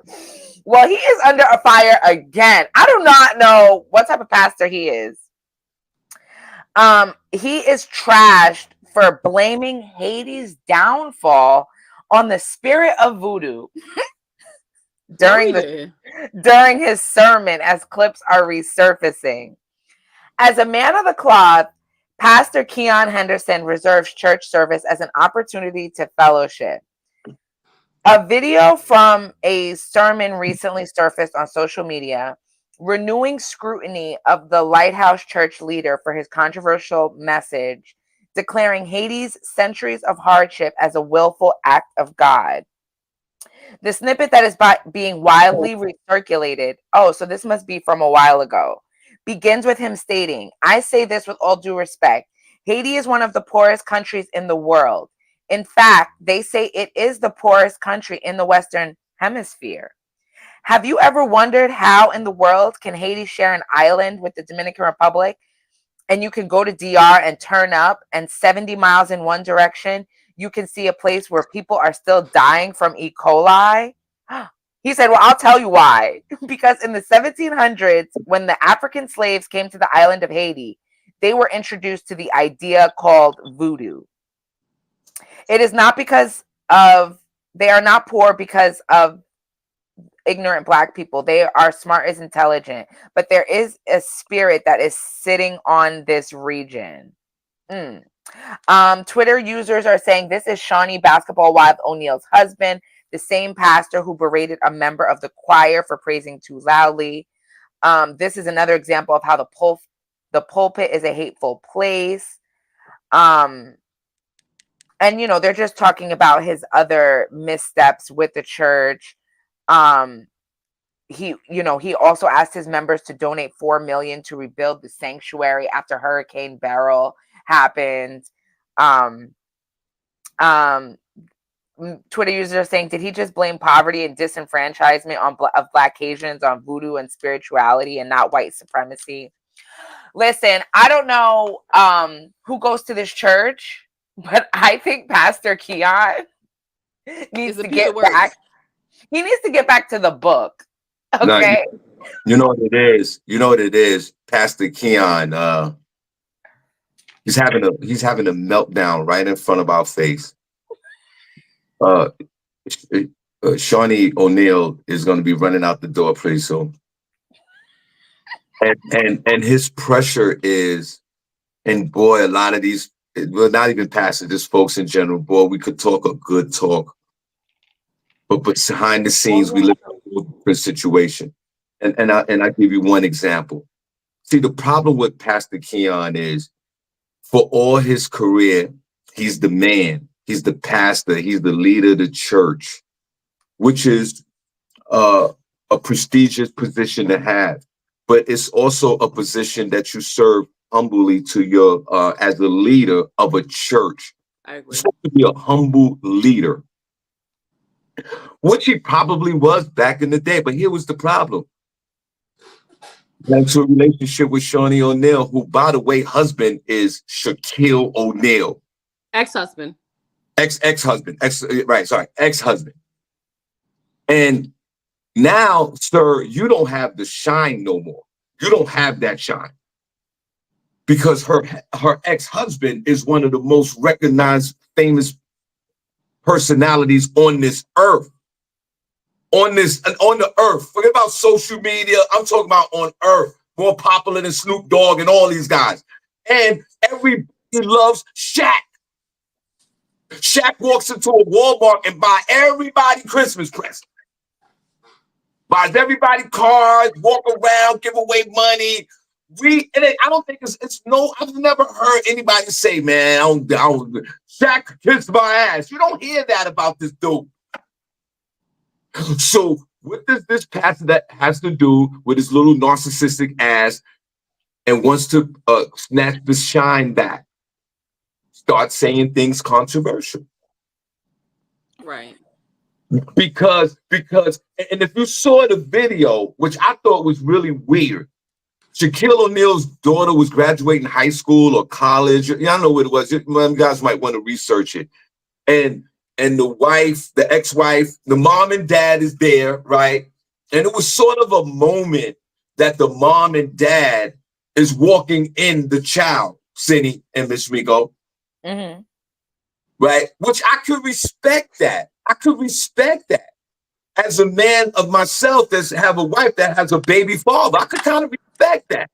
Well, he is under a fire again. I do not know what type of pastor he is. He is trashed for blaming Haiti's downfall on the spirit of voodoo during his sermon, as clips are resurfacing. As a man of the cloth, Pastor Keon Henderson reserves church service as an opportunity to fellowship. A video from a sermon recently surfaced on social media, renewing scrutiny of the Lighthouse Church leader for his controversial message, declaring Haiti's centuries of hardship as a willful act of God. The snippet that is being widely recirculated, so this must be from a while ago, begins with him stating, "I say this with all due respect. Haiti is one of the poorest countries in the world. In fact, they say it is the poorest country in the Western Hemisphere. Have you ever wondered how in the world can Haiti share an island with the Dominican Republic? And you can go to DR and turn up, and 70 miles in one direction, you can see a place where people are still dying from E. coli?" He said, "Well, I'll tell you why. Because in the 1700s, when the African slaves came to the island of Haiti, they were introduced to the idea called voodoo. It is not because they are not poor because of ignorant Black people. They are smart as intelligent, but there is a spirit that is sitting on this region." Twitter users are saying this is Shawnee Basketball Wife O'Neal's husband, the same pastor who berated a member of the choir for praising too loudly. This is another example of how the pulpit is a hateful place. And they're just talking about his other missteps with the church. He also asked his members to donate $4 million to rebuild the sanctuary after Hurricane Beryl happened. Twitter users are saying, did he just blame poverty and disenfranchisement of Black Asians on voodoo and spirituality and not white supremacy? Listen, I don't know who goes to this church, but I think Pastor Keon needs to get back. He needs to get back to the book. Okay. No, you know what it is. You know what it is. Pastor Keon, he's having a meltdown right in front of our face. Uh, Shawnee O'Neal is going to be running out the door pretty soon, and his pressure is, and boy, a lot of these, well, not even pastors, just folks in general. Boy, we could talk a good talk, but behind the scenes, we live in a whole different situation. And I give you one example. See, the problem with Pastor Keon is, for all his career, he's the man, he's the pastor, he's the leader of the church, which is a prestigious position to have, but it's also a position that you serve humbly to your as a leader of a church. I agree. You're supposed to be a humble leader, which he probably was back in the day. But here was the problem. That's a relationship with Shawnee O'Neal, who, by the way, husband is Shaquille O'Neal. Ex-husband. Ex-husband. Ex-husband. And now, sir, you don't have the shine no more. You don't have that shine. Because her ex-husband is one of the most recognized, famous personalities on this earth. On the earth. Forget about social media. I'm talking about on earth. More popular than Snoop Dogg and all these guys. And everybody loves Shaq. Shaq walks into a Walmart and buy everybody Christmas presents. Buys everybody cars, walk around, give away money. I don't think I've never heard anybody say, man, Shaq kissed my ass. You don't hear that about this dude. So what does this pastor that has to do with his little narcissistic ass and wants to snatch the shine back? Start saying things controversial. Right. Because, and if you saw the video, which I thought was really weird, Shaquille O'Neal's daughter was graduating high school or college. Y'all know what it was. You guys might want to research it. And the wife, the ex-wife, the mom and dad is there, right? And it was sort of a moment that the mom and dad is walking in the child, Senny and Miss Miko. Mm-hmm. Right? Which I could respect that. I could respect that. As a man of myself that have a wife that has a baby father, I could kind of respect that.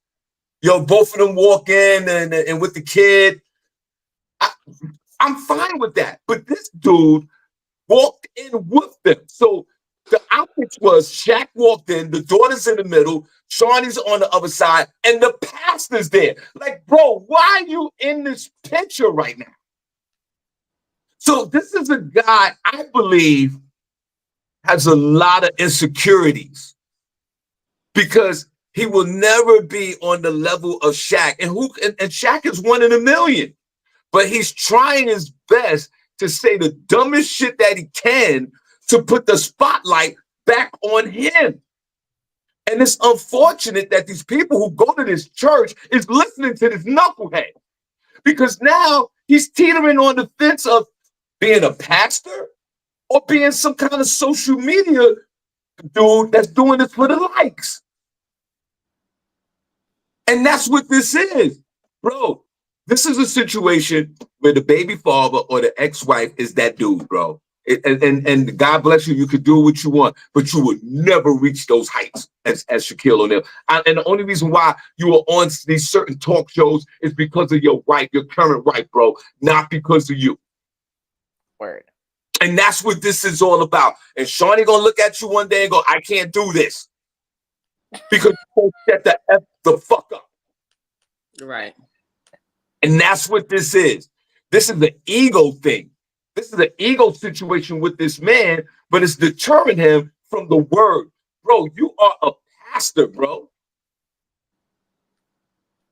Yo, both of them walk in and with the kid. I'm fine with that. But this dude walked in with them. So the outfits was Shaq walked in, the daughter's in the middle, Shawnee's on the other side, and the pastor's there. Like, bro, why are you in this picture right now? So this is a guy, I believe, has a lot of insecurities because he will never be on the level of Shaq. And Shaq is 1 in a million. But he's trying his best to say the dumbest shit that he can to put the spotlight back on him. And it's unfortunate that these people who go to this church is listening to this knucklehead, because now he's teetering on the fence of being a pastor or being some kind of social media dude that's doing this for the likes. And that's what this is, bro. This is a situation where the baby father or the ex-wife is that dude, bro. And God bless you, you could do what you want, but you would never reach those heights as Shaquille O'Neal. And the only reason why you are on these certain talk shows is because of your wife, your current wife, bro, not because of you. Word. And that's what this is all about. And Shawnee gonna look at you one day and go, I can't do this. Because you set the fuck up. Right. And that's what this is. This is the ego thing. This is an ego situation with this man, but it's deterring him from the word. Bro, you are a pastor, bro.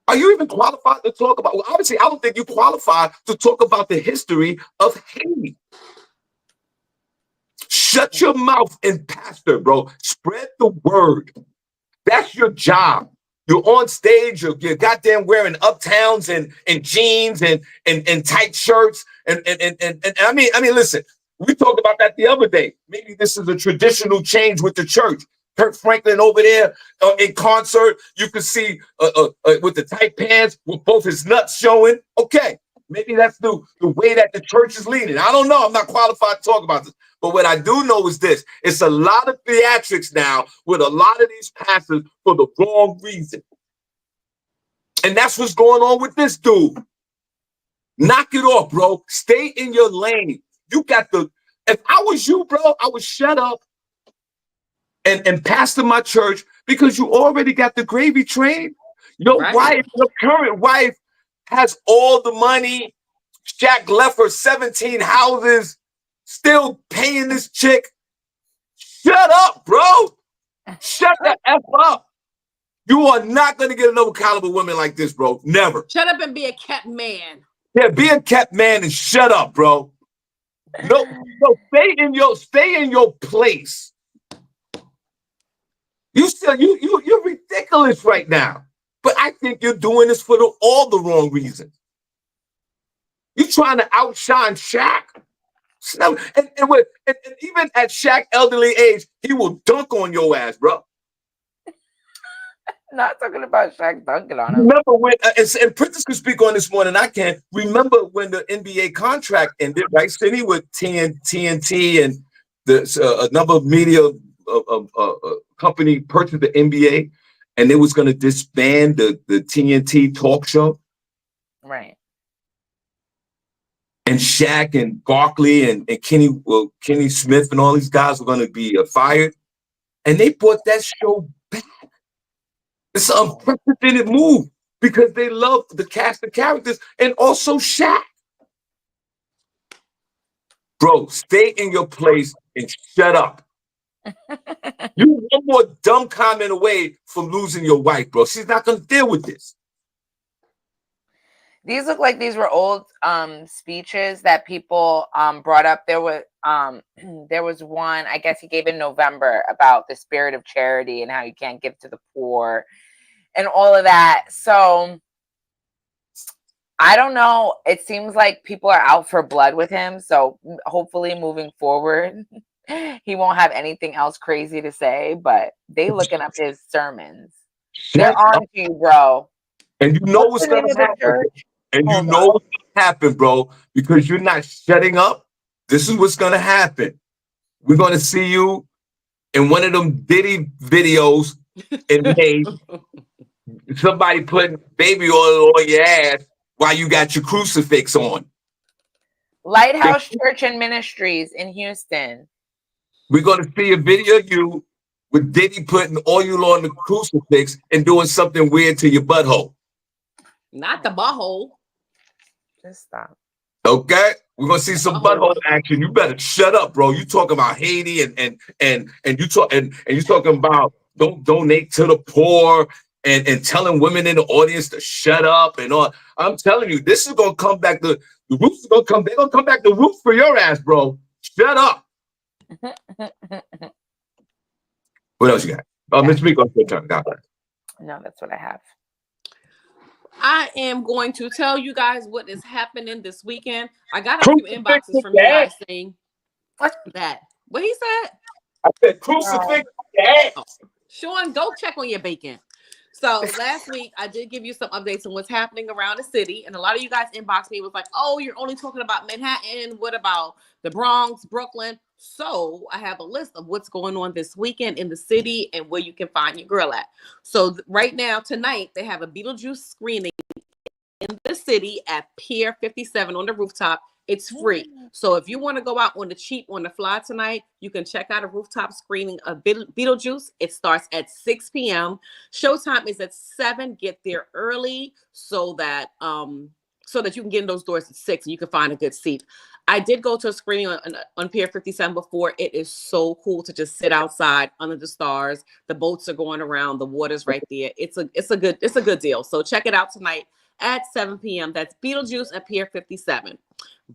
Are you even qualified to talk about? Well, obviously, I don't think you qualify to talk about the history of hate. Shut your mouth and pastor, bro. Spread the word. That's your job. You're on stage, you're goddamn wearing uptowns and jeans and tight shirts. And I mean, listen, we talked about that the other day. Maybe this is a traditional change with the church. Kirk Franklin over there in concert, you can see with the tight pants with both his nuts showing. Okay, Maybe that's the way that the church is leading. I don't know. I'm not qualified to talk about this. But what I do know is this. It's a lot of theatrics now with a lot of these pastors for the wrong reason. And that's what's going on with this dude. Knock it off, bro. Stay in your lane. You got the, if I was you, bro, I would shut up and pastor my church because you already got the gravy train. Your wife, your current wife, has all the money. Shaq left her 17 houses, still paying this chick. Shut up, bro. Shut the F up. You are not going to get another caliber woman like this, bro. Never. Shut up and be a kept man. Yeah, be a kept man and shut up, bro. No, stay in your place. You're ridiculous right now. But I think you're doing this for all the wrong reasons. You're trying to outshine Shaq. And even at Shaq's elderly age, he will dunk on your ass, bro. Not talking about Shaq dunking on him. Remember when, and Princess can speak on this more than I can. Remember when the NBA contract ended, right? Cindy with TNT and another media company purchased the NBA, and they was going to disband the TNT talk show. Right. And Shaq and Barkley and Kenny Smith and all these guys were going to be fired. And they brought that show back. It's an unprecedented move because they love the cast of characters and also Shaq. Bro, stay in your place and shut up. You one more dumb comment away from losing your wife, bro. She's not going to deal with this. These look like these were old speeches that people brought up. There was one, I guess he gave in November about the spirit of charity and how you can't give to the poor and all of that. So I don't know. It seems like people are out for blood with him. So hopefully moving forward, he won't have anything else crazy to say, but they looking up his sermons. They're on to you, bro. And you know what's going to happen. And you know what's going to happen, bro, because you're not shutting up. This is what's going to happen. We're going to see you in one of them Diddy videos in May. Somebody putting baby oil on your ass while you got your crucifix on. Lighthouse Church and Ministries in Houston. We're going to see a video of you with Diddy putting oil on the crucifix and doing something weird to your butthole. Not the butthole. Just stop. Okay, we're gonna see some butthole action. You better shut up, bro. You talking about Haiti and you talking about don't donate to the poor and telling women in the audience to shut up and all. I'm telling you, this is gonna come back. The roots are gonna come. They're gonna come back to roots for your ass, bro. Shut up. What else you got? Miss Miko, your turn. God bless. No, that's what I have. I am going to tell you guys what is happening this weekend. I got a few inboxes from you guys saying that. What he said? I said crucifix. Oh. Shawn, go check on your bacon. So last week, I did give you some updates on what's happening around the city. And a lot of you guys inboxed me was like, oh, you're only talking about Manhattan. What about the Bronx, Brooklyn? So I have a list of what's going on this weekend in the city and where you can find your girl at. So right now, tonight, they have a Beetlejuice screening in the city at Pier 57 on the rooftop. It's free. So if you want to go out on the cheap, on the fly tonight, you can check out a rooftop screening of Beetlejuice. It starts at 6 p.m. Showtime is at 7. Get there early so that you can get in those doors at 6 and you can find a good seat. I did go to a screening on Pier 57 before. It is so cool to just sit outside under the stars. The boats are going around. The water's right there. It's a good deal. So check it out tonight at 7 p.m. That's Beetlejuice at Pier 57.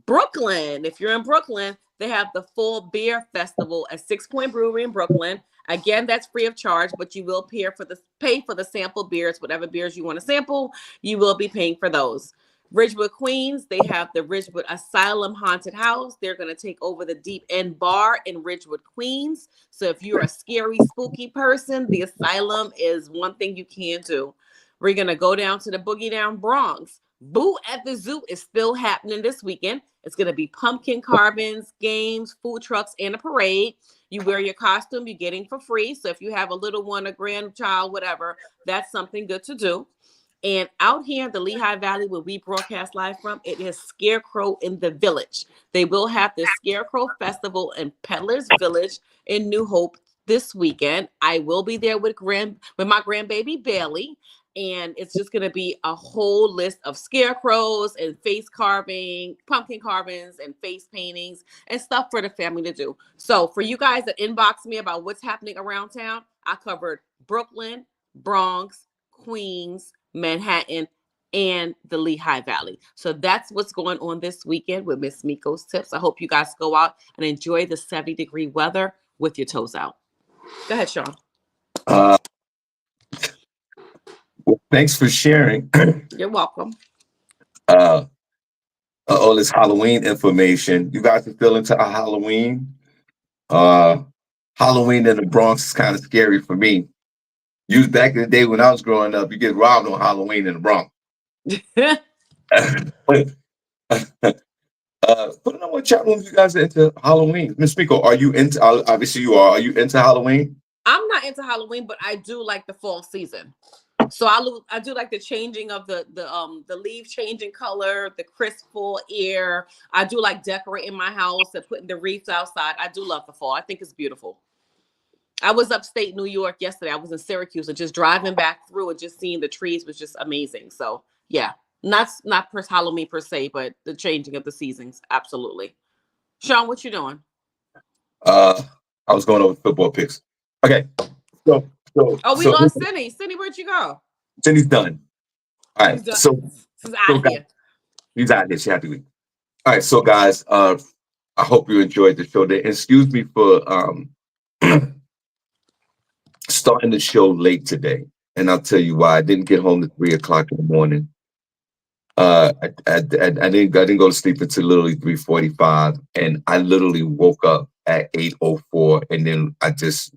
Brooklyn, if you're in Brooklyn, they have the full beer festival at 6 Point Brewery in Brooklyn. Again, that's free of charge, but you will pay for the sample beers, whatever beers you want to sample, you will be paying for those. Ridgewood, Queens, they have the Ridgewood Asylum Haunted House. They're going to take over the Deep End Bar in Ridgewood, Queens. So if you're a scary, spooky person, the asylum is one thing you can do. We're going to go down to the Boogie Down Bronx. Boo at the Zoo is still happening this weekend. It's going to be pumpkin carvings, games, food trucks, and a parade. You wear your costume, you're getting for free. So if you have a little one, a grandchild, whatever, that's something good to do. And out here in the Lehigh Valley, where we broadcast live from, it is Scarecrow in the Village. They will have the Scarecrow Festival in Peddlers Village in New Hope this weekend. I will be there with my grandbaby Bailey. And it's just going to be a whole list of scarecrows and face carving, pumpkin carvings and face paintings and stuff for the family to do. So for you guys that inbox me about what's happening around town, I covered Brooklyn, Bronx, Queens, Manhattan, and the Lehigh Valley. So that's what's going on this weekend with Miss Miko's Tips. I hope you guys go out and enjoy the 70-degree weather with your toes out. Go ahead, Shawn. Well, thanks for sharing You're welcome. all this Halloween information. You guys are still into Halloween? Halloween in the Bronx is kind of scary for me. Back in the day when I was growing up, you get robbed on Halloween in the Bronx. Put it on what chat rooms you guys are into Halloween. Miss Miko, are you into? Obviously, you are. Are you into Halloween? I'm not into Halloween, but I do like the fall season. So I do like the changing of the leaf changing color, the crisp fall air. I do like decorating my house and putting the wreaths outside. I do love the fall. I think it's beautiful. I was upstate New York yesterday. I was in Syracuse and just driving back through and just seeing the trees was just amazing. So yeah, not per Halloween per se, but the changing of the seasons, absolutely. Shawn, what you doing? I was going over football picks. Okay, so we lost Cindy. Cindy, where'd you go? Cindy's done. All right, so she's out of here. She's out there. She had to leave. All right, so guys, I hope you enjoyed the show. Excuse me for starting the show late today, and I'll tell you why. I didn't get home at 3:00 in the morning. I didn't go to sleep until literally 3:45, and I literally woke up at 8:04, and then I just,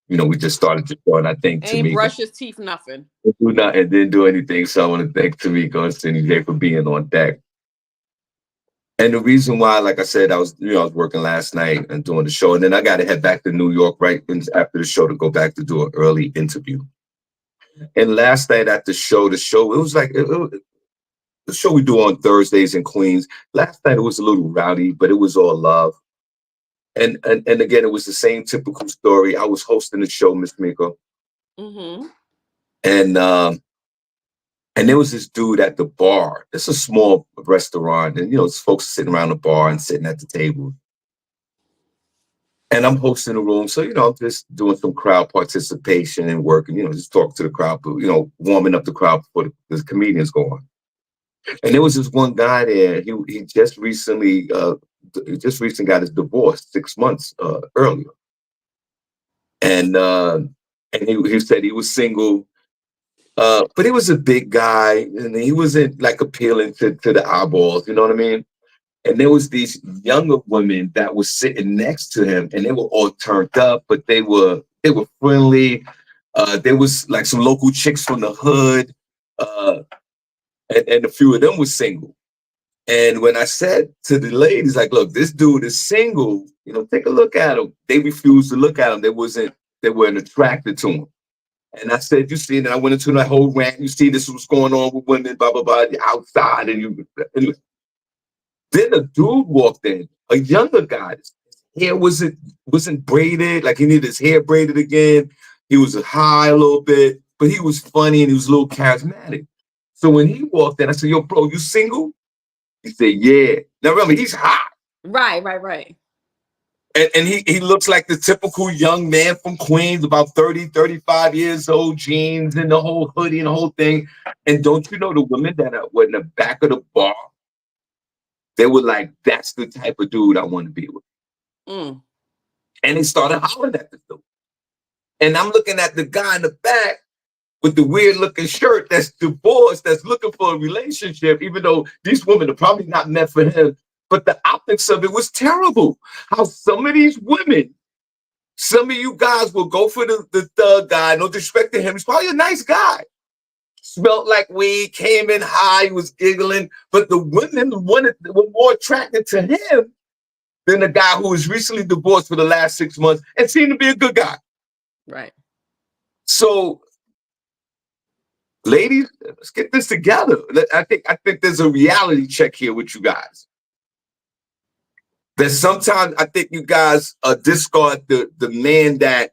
we just started the show, and I think Ain't brush his teeth, nothing. Didn't do anything. So I want to thank Tamika and SennyJ for being on deck. And the reason why, like I said, I was working last night and doing the show, and then I got to head back to New York right after the show to go back to do an early interview. And last night at the show, it was like the show we do on Thursdays in Queens. Last night it was a little rowdy, but it was all love. And again, it was the same typical story. I was hosting the show, Miss Miko. Mm-hmm. And there was this dude at the bar. It's a small restaurant, and folks sitting around the bar and sitting at the table. And I'm hosting the room, so I'm just doing some crowd participation and working, just talk to the crowd, but warming up the crowd before the comedians go on. And there was this one guy there. He just recently got his divorce 6 months earlier, and he said he was single. But he was a big guy, and he wasn't like appealing to the eyeballs, you know what I mean? And there was these younger women that were sitting next to him, and they were all turned up, but they were friendly. There was like some local chicks from the hood, and a few of them were single. And when I said to the ladies, like, look, this dude is single, take a look at him. They refused to look at him. They weren't attracted to him. And I said, you see, and I went into that whole rant. You see, this is what's going on with women, blah, blah, blah, outside. And anyway. Then a dude walked in, a younger guy. His hair wasn't braided, like he needed his hair braided again. He was high a little bit, but he was funny and he was a little charismatic. So when he walked in, I said, yo, bro, you single? He said, yeah. Now remember, he's hot. Right. And he looks like the typical young man from Queens, about 30, 35 years old, jeans and the whole hoodie and the whole thing. And don't you know the women that were in the back of the bar, they were like, that's the type of dude I want to be with. Mm. And they started hollering at the dude. And I'm looking at the guy in the back with the weird looking shirt that's divorced, that's looking for a relationship, even though these women are probably not meant for him. But the optics of it was terrible. How some of these women, some of you guys will go for the thug guy. No disrespect to him. He's probably a nice guy. smelled like weed, came in high, he was giggling, but the women were more attracted to him than the guy who was recently divorced for the last 6 months and seemed to be a good guy. Right. So, ladies, let's get this together. I think there's a reality check here with you guys. That sometimes I think you guys discard the man that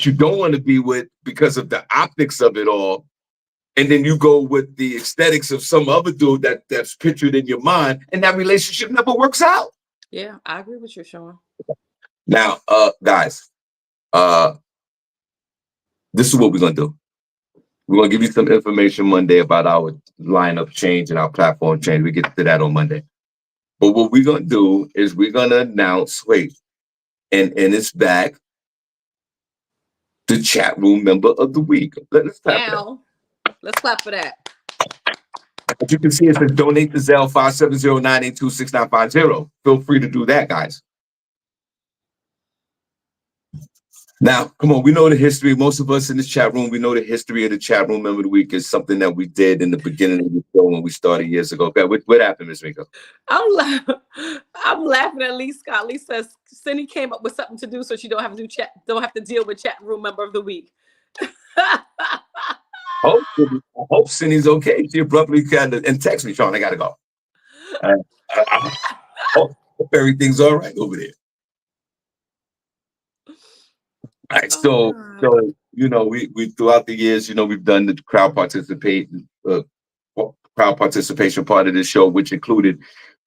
you don't want to be with because of the optics of it all. And then you go with the aesthetics of some other dude that's pictured in your mind, and that relationship never works out. Yeah, I agree with you, Shawn. Now, guys, this is what we're gonna do. We're gonna give you some information Monday about our lineup change and our platform change. We get to that on Monday. But what we're gonna do is we're gonna announce, and it's back, the chat room member of the week. Let's clap for that. Let's clap for that. As you can see, it says donate to Zelle 570-982-6950. Feel free to do that, guys. Now, come on, we know the history. Most of us in this chat room, we know the history of the chat room member of the week is something that we did in the beginning of the show when we started years ago. Okay, what happened, Ms. Miko? I'm laughing at Lee Scott. Lee says Cindy came up with something to do so she don't have to deal with chat room member of the week. I hope Cindy's okay. She abruptly and text me, Shawn, I gotta go. I hope everything's all right over there. All right, so you know, we throughout the years, you know, we've done the crowd participation part of the show, which included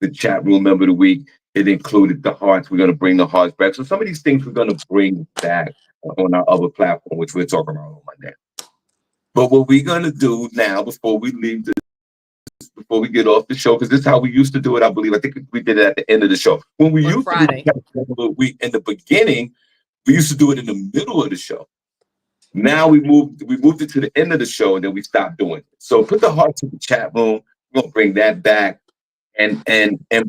the chat room member of the week. It included the hearts. We're gonna bring the hearts back. So some of these things we're gonna bring back on our other platform, which we're talking about on Monday. But what we're gonna do now, before we get off the show, because this is how we used to do it, I believe. I think we did it at the end of the show. When we used Friday. to do it in the beginning, we used to do it in the middle of the show. Now we moved it to the end of the show, and then we stopped doing it. So put the hearts in the chat room. We're gonna bring that back,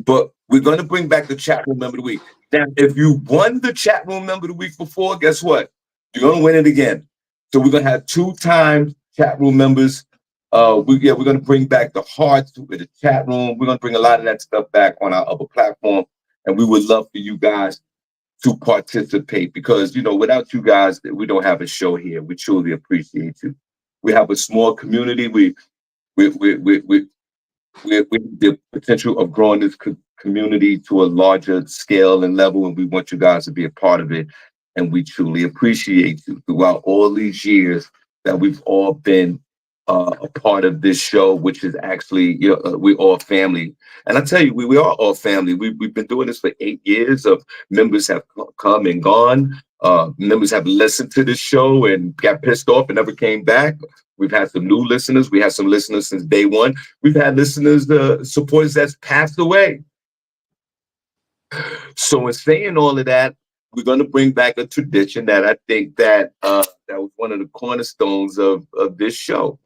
but we're gonna bring back the chat room member of the week. Now, if you won the chat room member of the week before, guess what? You're gonna win it again. So we're gonna have 2 times chat room members. We're gonna bring back the hearts with the chat room. We're gonna bring a lot of that stuff back on our other platform, and we would love for you guys to participate, because, you know, without you guys, we don't have a show here. We truly appreciate you. We have a small community. We the potential of growing this community to a larger scale and level, and we want you guys to be a part of it. And we truly appreciate you throughout all these years that we've all been a part of this show, which is actually, you know, we're all family. And I tell you, we are all family. We've been doing this for 8 years. Members have come and gone. Members have listened to this show and got pissed off and never came back. We've had some new listeners. We had some listeners since day one. We've had listeners, supporters that's passed away. So in saying all of that, we're going to bring back a tradition that I think that was one of the cornerstones of this show.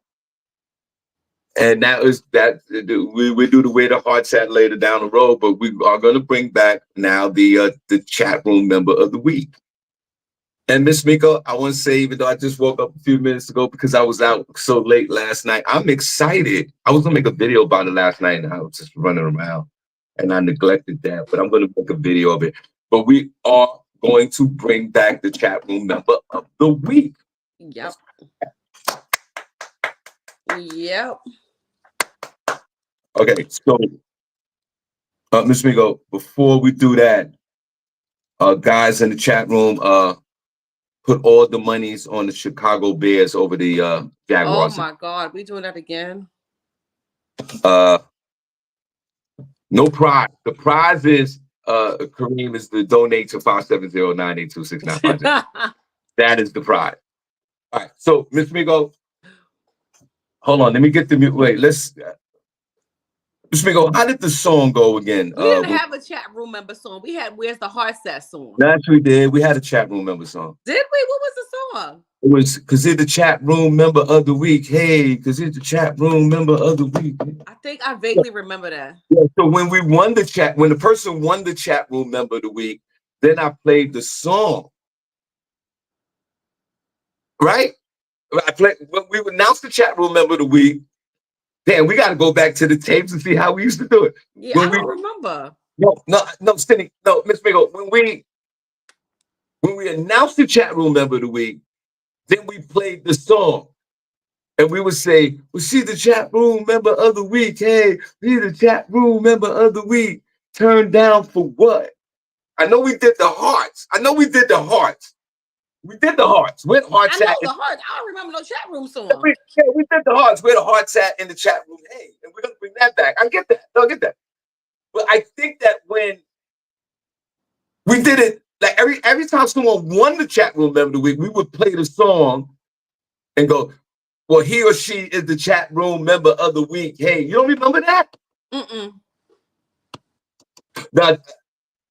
And that is that we do the way the heart's at later down the road, but we are going to bring back now the chat room member of the week. And Miss Miko, I want to say, even though I just woke up a few minutes ago because I was out so late last night, I'm excited. I was going to make a video about it last night, and I was just running around, and I neglected that. But I'm going to make a video of it. But we are going to bring back the chat room member of the week. Yep. Okay, so Ms. Miko, before we do that, guys in the chat room, put all the monies on the Chicago Bears over the Jaguars. Oh my God, we doing that again? No prize. The prize is Kareem is to donate to 570-982-6950. That is the prize. All right. So Ms. Miko, hold on. Let me get the mute. Wait, let's. Ms. Miko, how did the song go again? We didn't have a chat room member song. We had "Where's the Heart Set" song. That's we did. We had a chat room member song. Did we? What was the song? It was because it's the chat room member of the week. Hey, because it's the chat room member of the week. I think I vaguely remember that. Yeah. So when the person won the chat room member of the week, then I played the song. Right? when we announced the chat room member of the week. Damn, we got to go back to the tapes and see how we used to do it. Yeah, I don't remember. No, Cindy, no, Miss Miko. When we announced the chat room member of the week, then we played the song. And we would say, well, she's the chat room member of the week. Hey, she's the chat room member of the week. Turned down for what? I know we did the hearts. We did the hearts. Where the hearts at? I know the hearts. I don't remember no chat room song. We did the hearts. Where the hearts at in the chat room? Hey, and we're going to bring that back. I get that. But I think that when we did it, like every time someone won the chat room member of the week, we would play the song and go, well, he or she is the chat room member of the week. Hey, you don't remember that?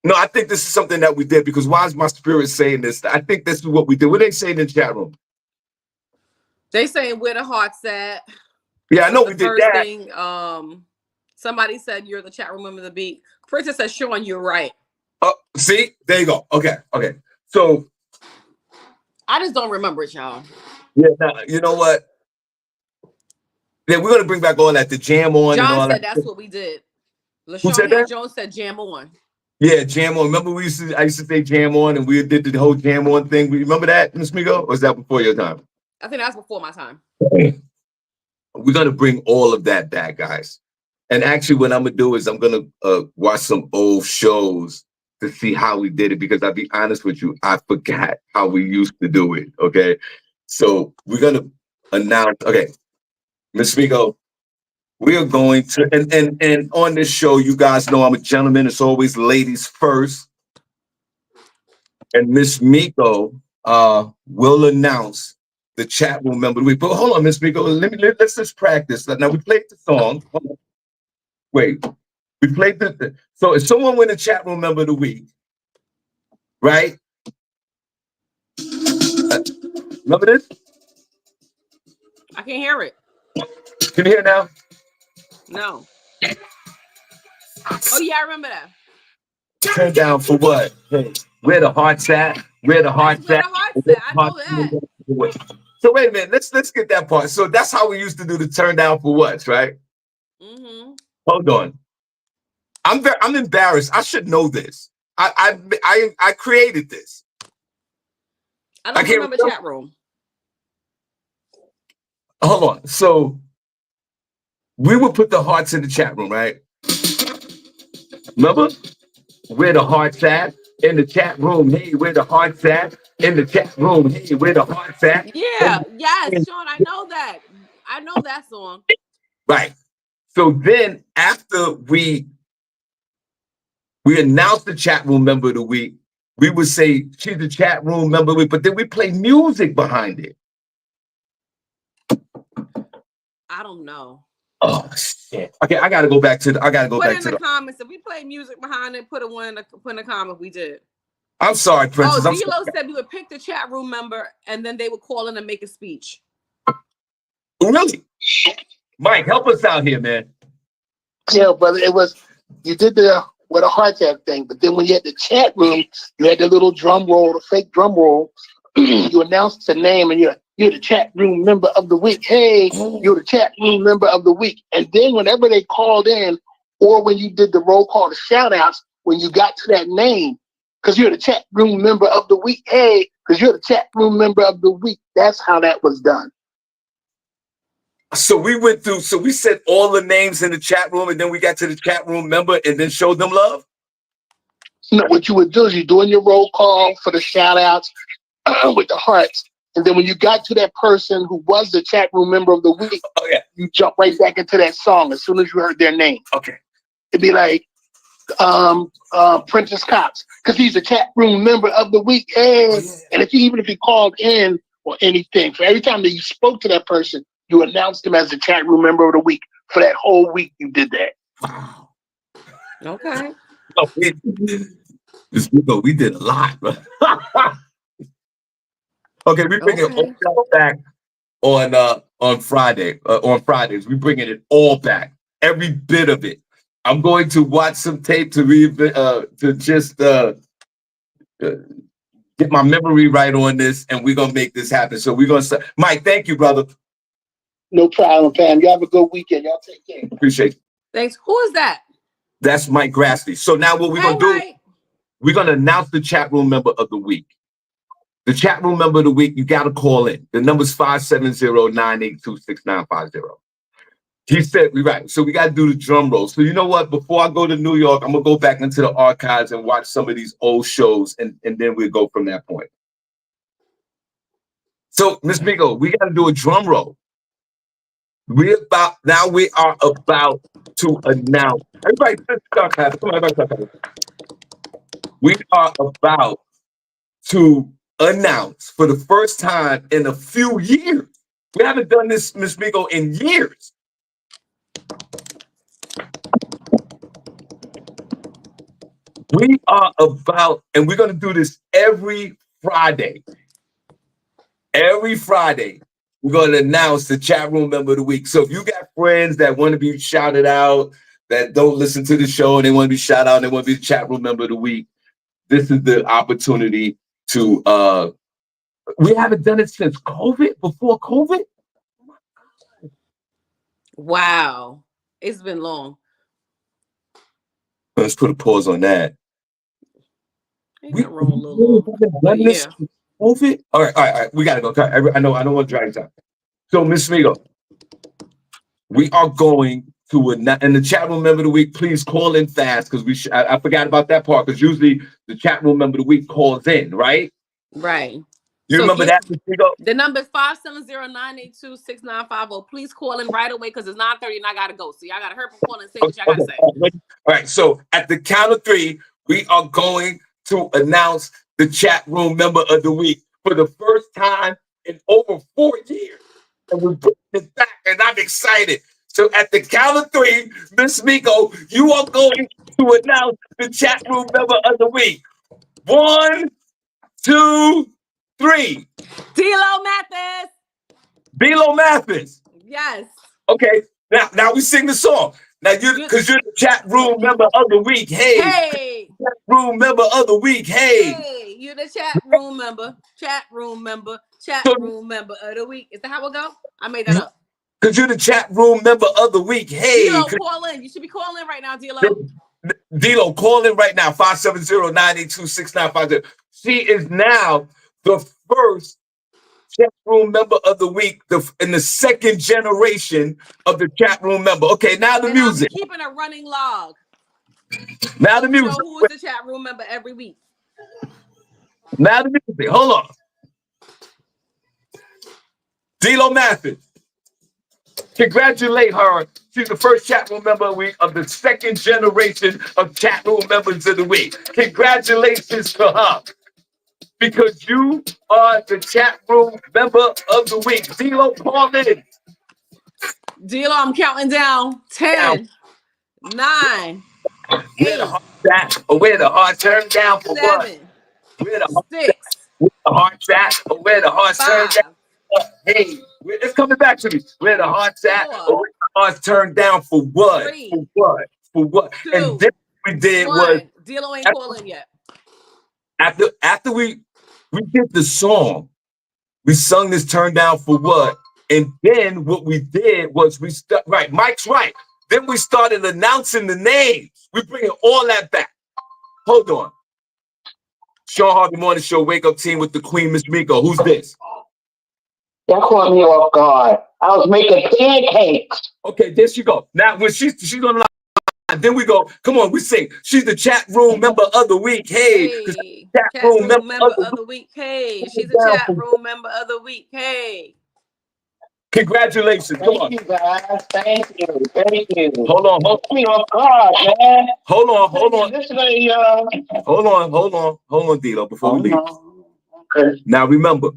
No, I think this is something that we did because why is my spirit saying this? I think this is what we did. What they saying in the chat room? They saying where the heart's at. Yeah, I know we did that. Thing, somebody said you're the chat room member of the week. Princess said, Shawn, you're right. See, there you go. Okay. So I just don't remember it, y'all. Yeah, you know what? Yeah, we're gonna bring back all that, the jam on. John and all said that. That's what we did. Who said that? Jones said jam on. Yeah, jam on. Remember I used to say jam on, and we did the whole jam on thing. Remember that, Miss Miko? Or was that before your time? I think that's before my time. We're gonna bring all of that back, guys. And actually, what I'm gonna do is I'm gonna watch some old shows to see how we did it, because I'll be honest with you, I forgot how we used to do it. Okay, so we're gonna announce. Okay, Miss Miko, we are going to, and on this show, you guys know I'm a gentleman. It's always ladies first, and Miss Miko will announce the chat room member of the week. But hold on, Miss Miko, let's just practice. Now we played the song. Wait, we played so if someone win the chat room member of the week, right? Remember this? I can't hear it. Can you hear it now? No. Oh yeah, I remember that. Turn down for what? Hey, where the heart's at? Where the heart's at? I know that. So wait a minute. Let's get that part. So that's how we used to do the turn down for what, right? Mm-hmm. Hold on. I'm embarrassed. I should know this. I created this. I don't remember chat room. Hold on. So we would put the hearts in the chat room, right? Remember? Where the heart's at? In the chat room. Hey, where the heart's at? In the chat room. Hey, where the heart's at? Yeah, yes, Shawn, I know that. I know that song. Right. So then after we announced the chat room member of the week, we would say she's the chat room member of the week, but then we play music behind it. I don't know. Oh shit. Okay, I gotta go back to the comments. If we play music behind it, put in the comment we did. I'm sorry, Princess. D-Lo said we would pick the chat room member and then they would call in and make a speech. Really? Mike, help us out here, man. Yeah, brother, you did the with a heart attack thing, but then when you had the chat room, you had the little drum roll, the fake drum roll. You announced the name and you're the chat room member of the week. Hey, you're the chat room member of the week. And then whenever they called in, or when you did the roll call, the shout outs, when you got to that name, because you're the chat room member of the week. Hey, because you're the chat room member of the week. That's how that was done. So we went through, so we said all the names in the chat room, and then we got to the chat room member and then showed them love? No, what you would do is you're doing your roll call for the shout outs with the hearts. And then when you got to that person who was the chat room member of the week, you jump right back into that song as soon as you heard their name. Okay. It'd be like Princess Cox, because he's a chat room member of the week. And even if he called in or anything, for every time that you spoke to that person, you announced him as the chat room member of the week. For that whole week, you did that. Wow. Okay. Oh, we did a lot, bro. Okay, we bring it all back on Friday. On Fridays, we bringing it all back, every bit of it. I'm going to watch some tape to just get my memory right on this, and we're gonna make this happen. So we're gonna start. Mike, thank you, brother. No problem, fam. You have a good weekend. Y'all take care. Appreciate it. Thanks. Who is that? That's Mike Grassley. So now what we're Hey, gonna do, Mike. we're gonna announce the chat room member of the week. The chat room member of the week, you gotta call in. The number's 570-982-6950. He said, we're right. So we got to do the drum roll. So you know what? Before I go to New York, I'm going to go back into the archives and watch some of these old shows, and then we'll go from that point. So, Miss Miko, we got to do a drum roll. We are about to announce. Everybody, start clapping. Come on, everybody start clapping. We are about to announce for the first time in a few years. We haven't done this, Miss Miko, in years. We are about, and we're going to do this every Friday. Every Friday, we're going to announce the chat room member of the week. So if you got friends that want to be shouted out, that don't listen to the show, and they want to be shouted out, and they want to be the chat room member of the week, this is the opportunity to, we haven't done it since COVID, before COVID. Wow. It's been long. Let's put a pause on that. We can roll a little long. Yeah. COVID? All right. We gotta go. I know. I don't want to drag time. So, Miss Miko, we are going to and the chat room member of the week. Please call in fast because I forgot about that part because usually the chat room member of the week calls in, right? Right. You remember that, Miss Miko? The number is 570-982-6950. Please call in right away because it's 9:30 and I gotta go. So y'all gotta hurry from calling and say what y'all gotta say. All right. So at the count of three, we are going to announce the chat room member of the week for the first time in over 4 years. And we're bringing it back, and I'm excited. So at the count of three, Miss Miko, you are going to announce the chat room member of the week. 1, 2, 3. D-Lo Mathis. D-Lo Mathis. Yes. Okay. Now we sing the song. Now because you're the chat room member of the week. Hey. Chat room member of the week. Hey, you're the chat room member. Chat room member of the week. Is that how it go? I made that up. Because you're the chat room member of the week. Hey. D-Lo, call in. You should be calling in right now, D-Lo. D-Lo, call in right now. 570-982-6950. She is now the first chat room member of the week in the second generation of the chat room member. Okay, now the music. I'm keeping a running log. Now the music. Who is the chat room member every week? Now the music. Hold on. D-Lo Mathis. Congratulate her. She's the first chat room member of the week of the second generation of chat room members of the week. Congratulations to her. Because you are the chat room member of the week. D-Lo, call in. D-Lo, I'm counting down. 10, 9, 8. Where the heart turned down for 7, what? Where the 6. Where the heart's at, or where the heart's turned down. Hey, it's coming back to me. Where the heart's at, or where the heart's turned down for what? 3, for what? 2, and then we did 1. was D-Lo ain't calling yet. After we did the song, we sung this "Turn Down for What," and then what we did was right. Mike's right. Then we started announcing the names. We bringing all that back. Hold on. Shawn Harvey Morning Show, Wake Up Team with the Queen, Miss Miko. Who's this? That caught me off guard. I was making pancakes. Okay, there she go. Now when she's gonna lie, then we go. Come on, we sing. She's the chat room member of the week. Hey, chat room member of the week. Hey, she's the chat room member of the week. Hey. Congratulations. Come on. Thank you, guys. Thank you. Hold on. Man. Hold on. Hold on, D-Lo, before we leave. Okay. Now remember,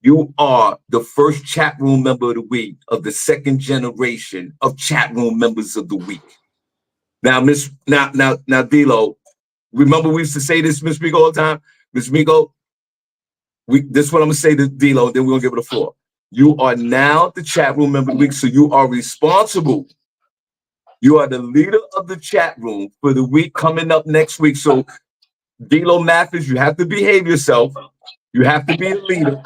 you are the first chat room member of the week of the second generation of chat room members of the week. Now, now, D-Lo, remember we used to say this, Miss Miko, all the time? Miss Miko, this is what I'm gonna say to D-Lo, then we're gonna give it a floor. You are now the chat room member of the week, so you are responsible. You are the leader of the chat room for the week coming up next week. So D-Lo Mathis, you have to behave yourself. You have to be a leader.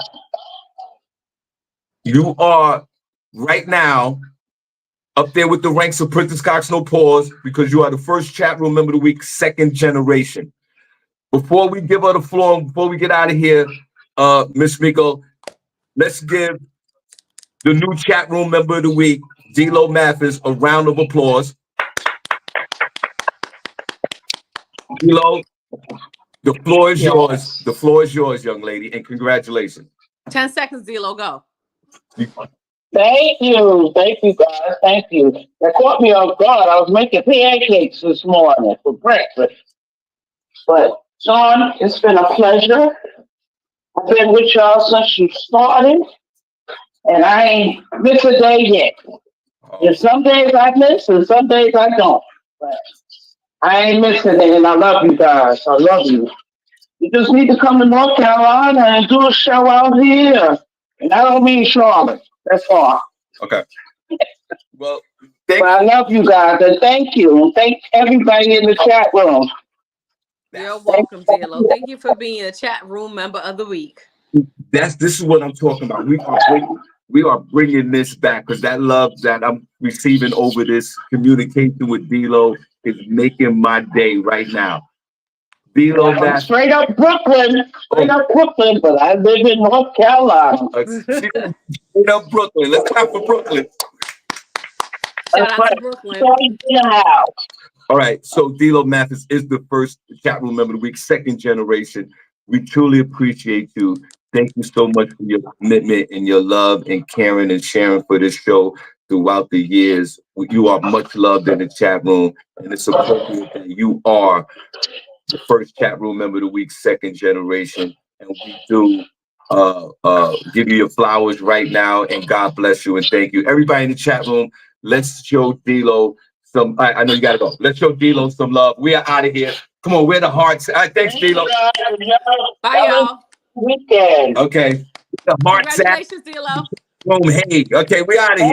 You are right now up there with the ranks of Princess Cox No Pause because you are the first chat room member of the week, second generation. Before we give her the floor, before we get out of here, Miss Miko, let's give the new chat room member of the week, D-Lo Mathis, a round of applause. D-Lo, the floor is yours. The floor is yours, young lady, and congratulations. 10 seconds, D-Lo, go. Thank you, guys. Thank you. That caught me off guard. I was making pancakes this morning for breakfast. But Shawn, it's been a pleasure. I've been with y'all since you started, and I ain't missed a day yet. There's some days I miss, and some days I don't. But I ain't missing it, and I love you guys. I love you. You just need to come to North Carolina and do a show out here. And I don't mean Charlotte. That's all. Okay. Well, But I love you guys, and thank you. And thank everybody in the chat room. You're welcome, D-Lo. Thank you for being a chat room member of the week. this is what I'm talking about. We are bringing this back because that love that I'm receiving over this communication with D-Lo is making my day right now. D-Lo, I'm straight up Brooklyn, but I live in North Carolina. Straight up Brooklyn. Let's clap for Brooklyn. Shout out to Brooklyn. All right, so D-Lo Mathis is the first chat room member of the week, second generation. We truly appreciate you. Thank you so much for your commitment and your love and caring and sharing for this show throughout the years. You are much loved in the chat room, and it's appropriate that you are the first chat room member of the week, second generation. And we do give you your flowers right now, and God bless you and thank you. Everybody in the chat room, let's show D-Lo some, I know you gotta go. Let's show D-Lo some love. We are out of here. Come on, where the hearts? All right, thanks, D-Lo. Bye, y'all. Weekend. Okay. The hearts at Congratulations, D-Lo. home. Hey, okay, we out of here.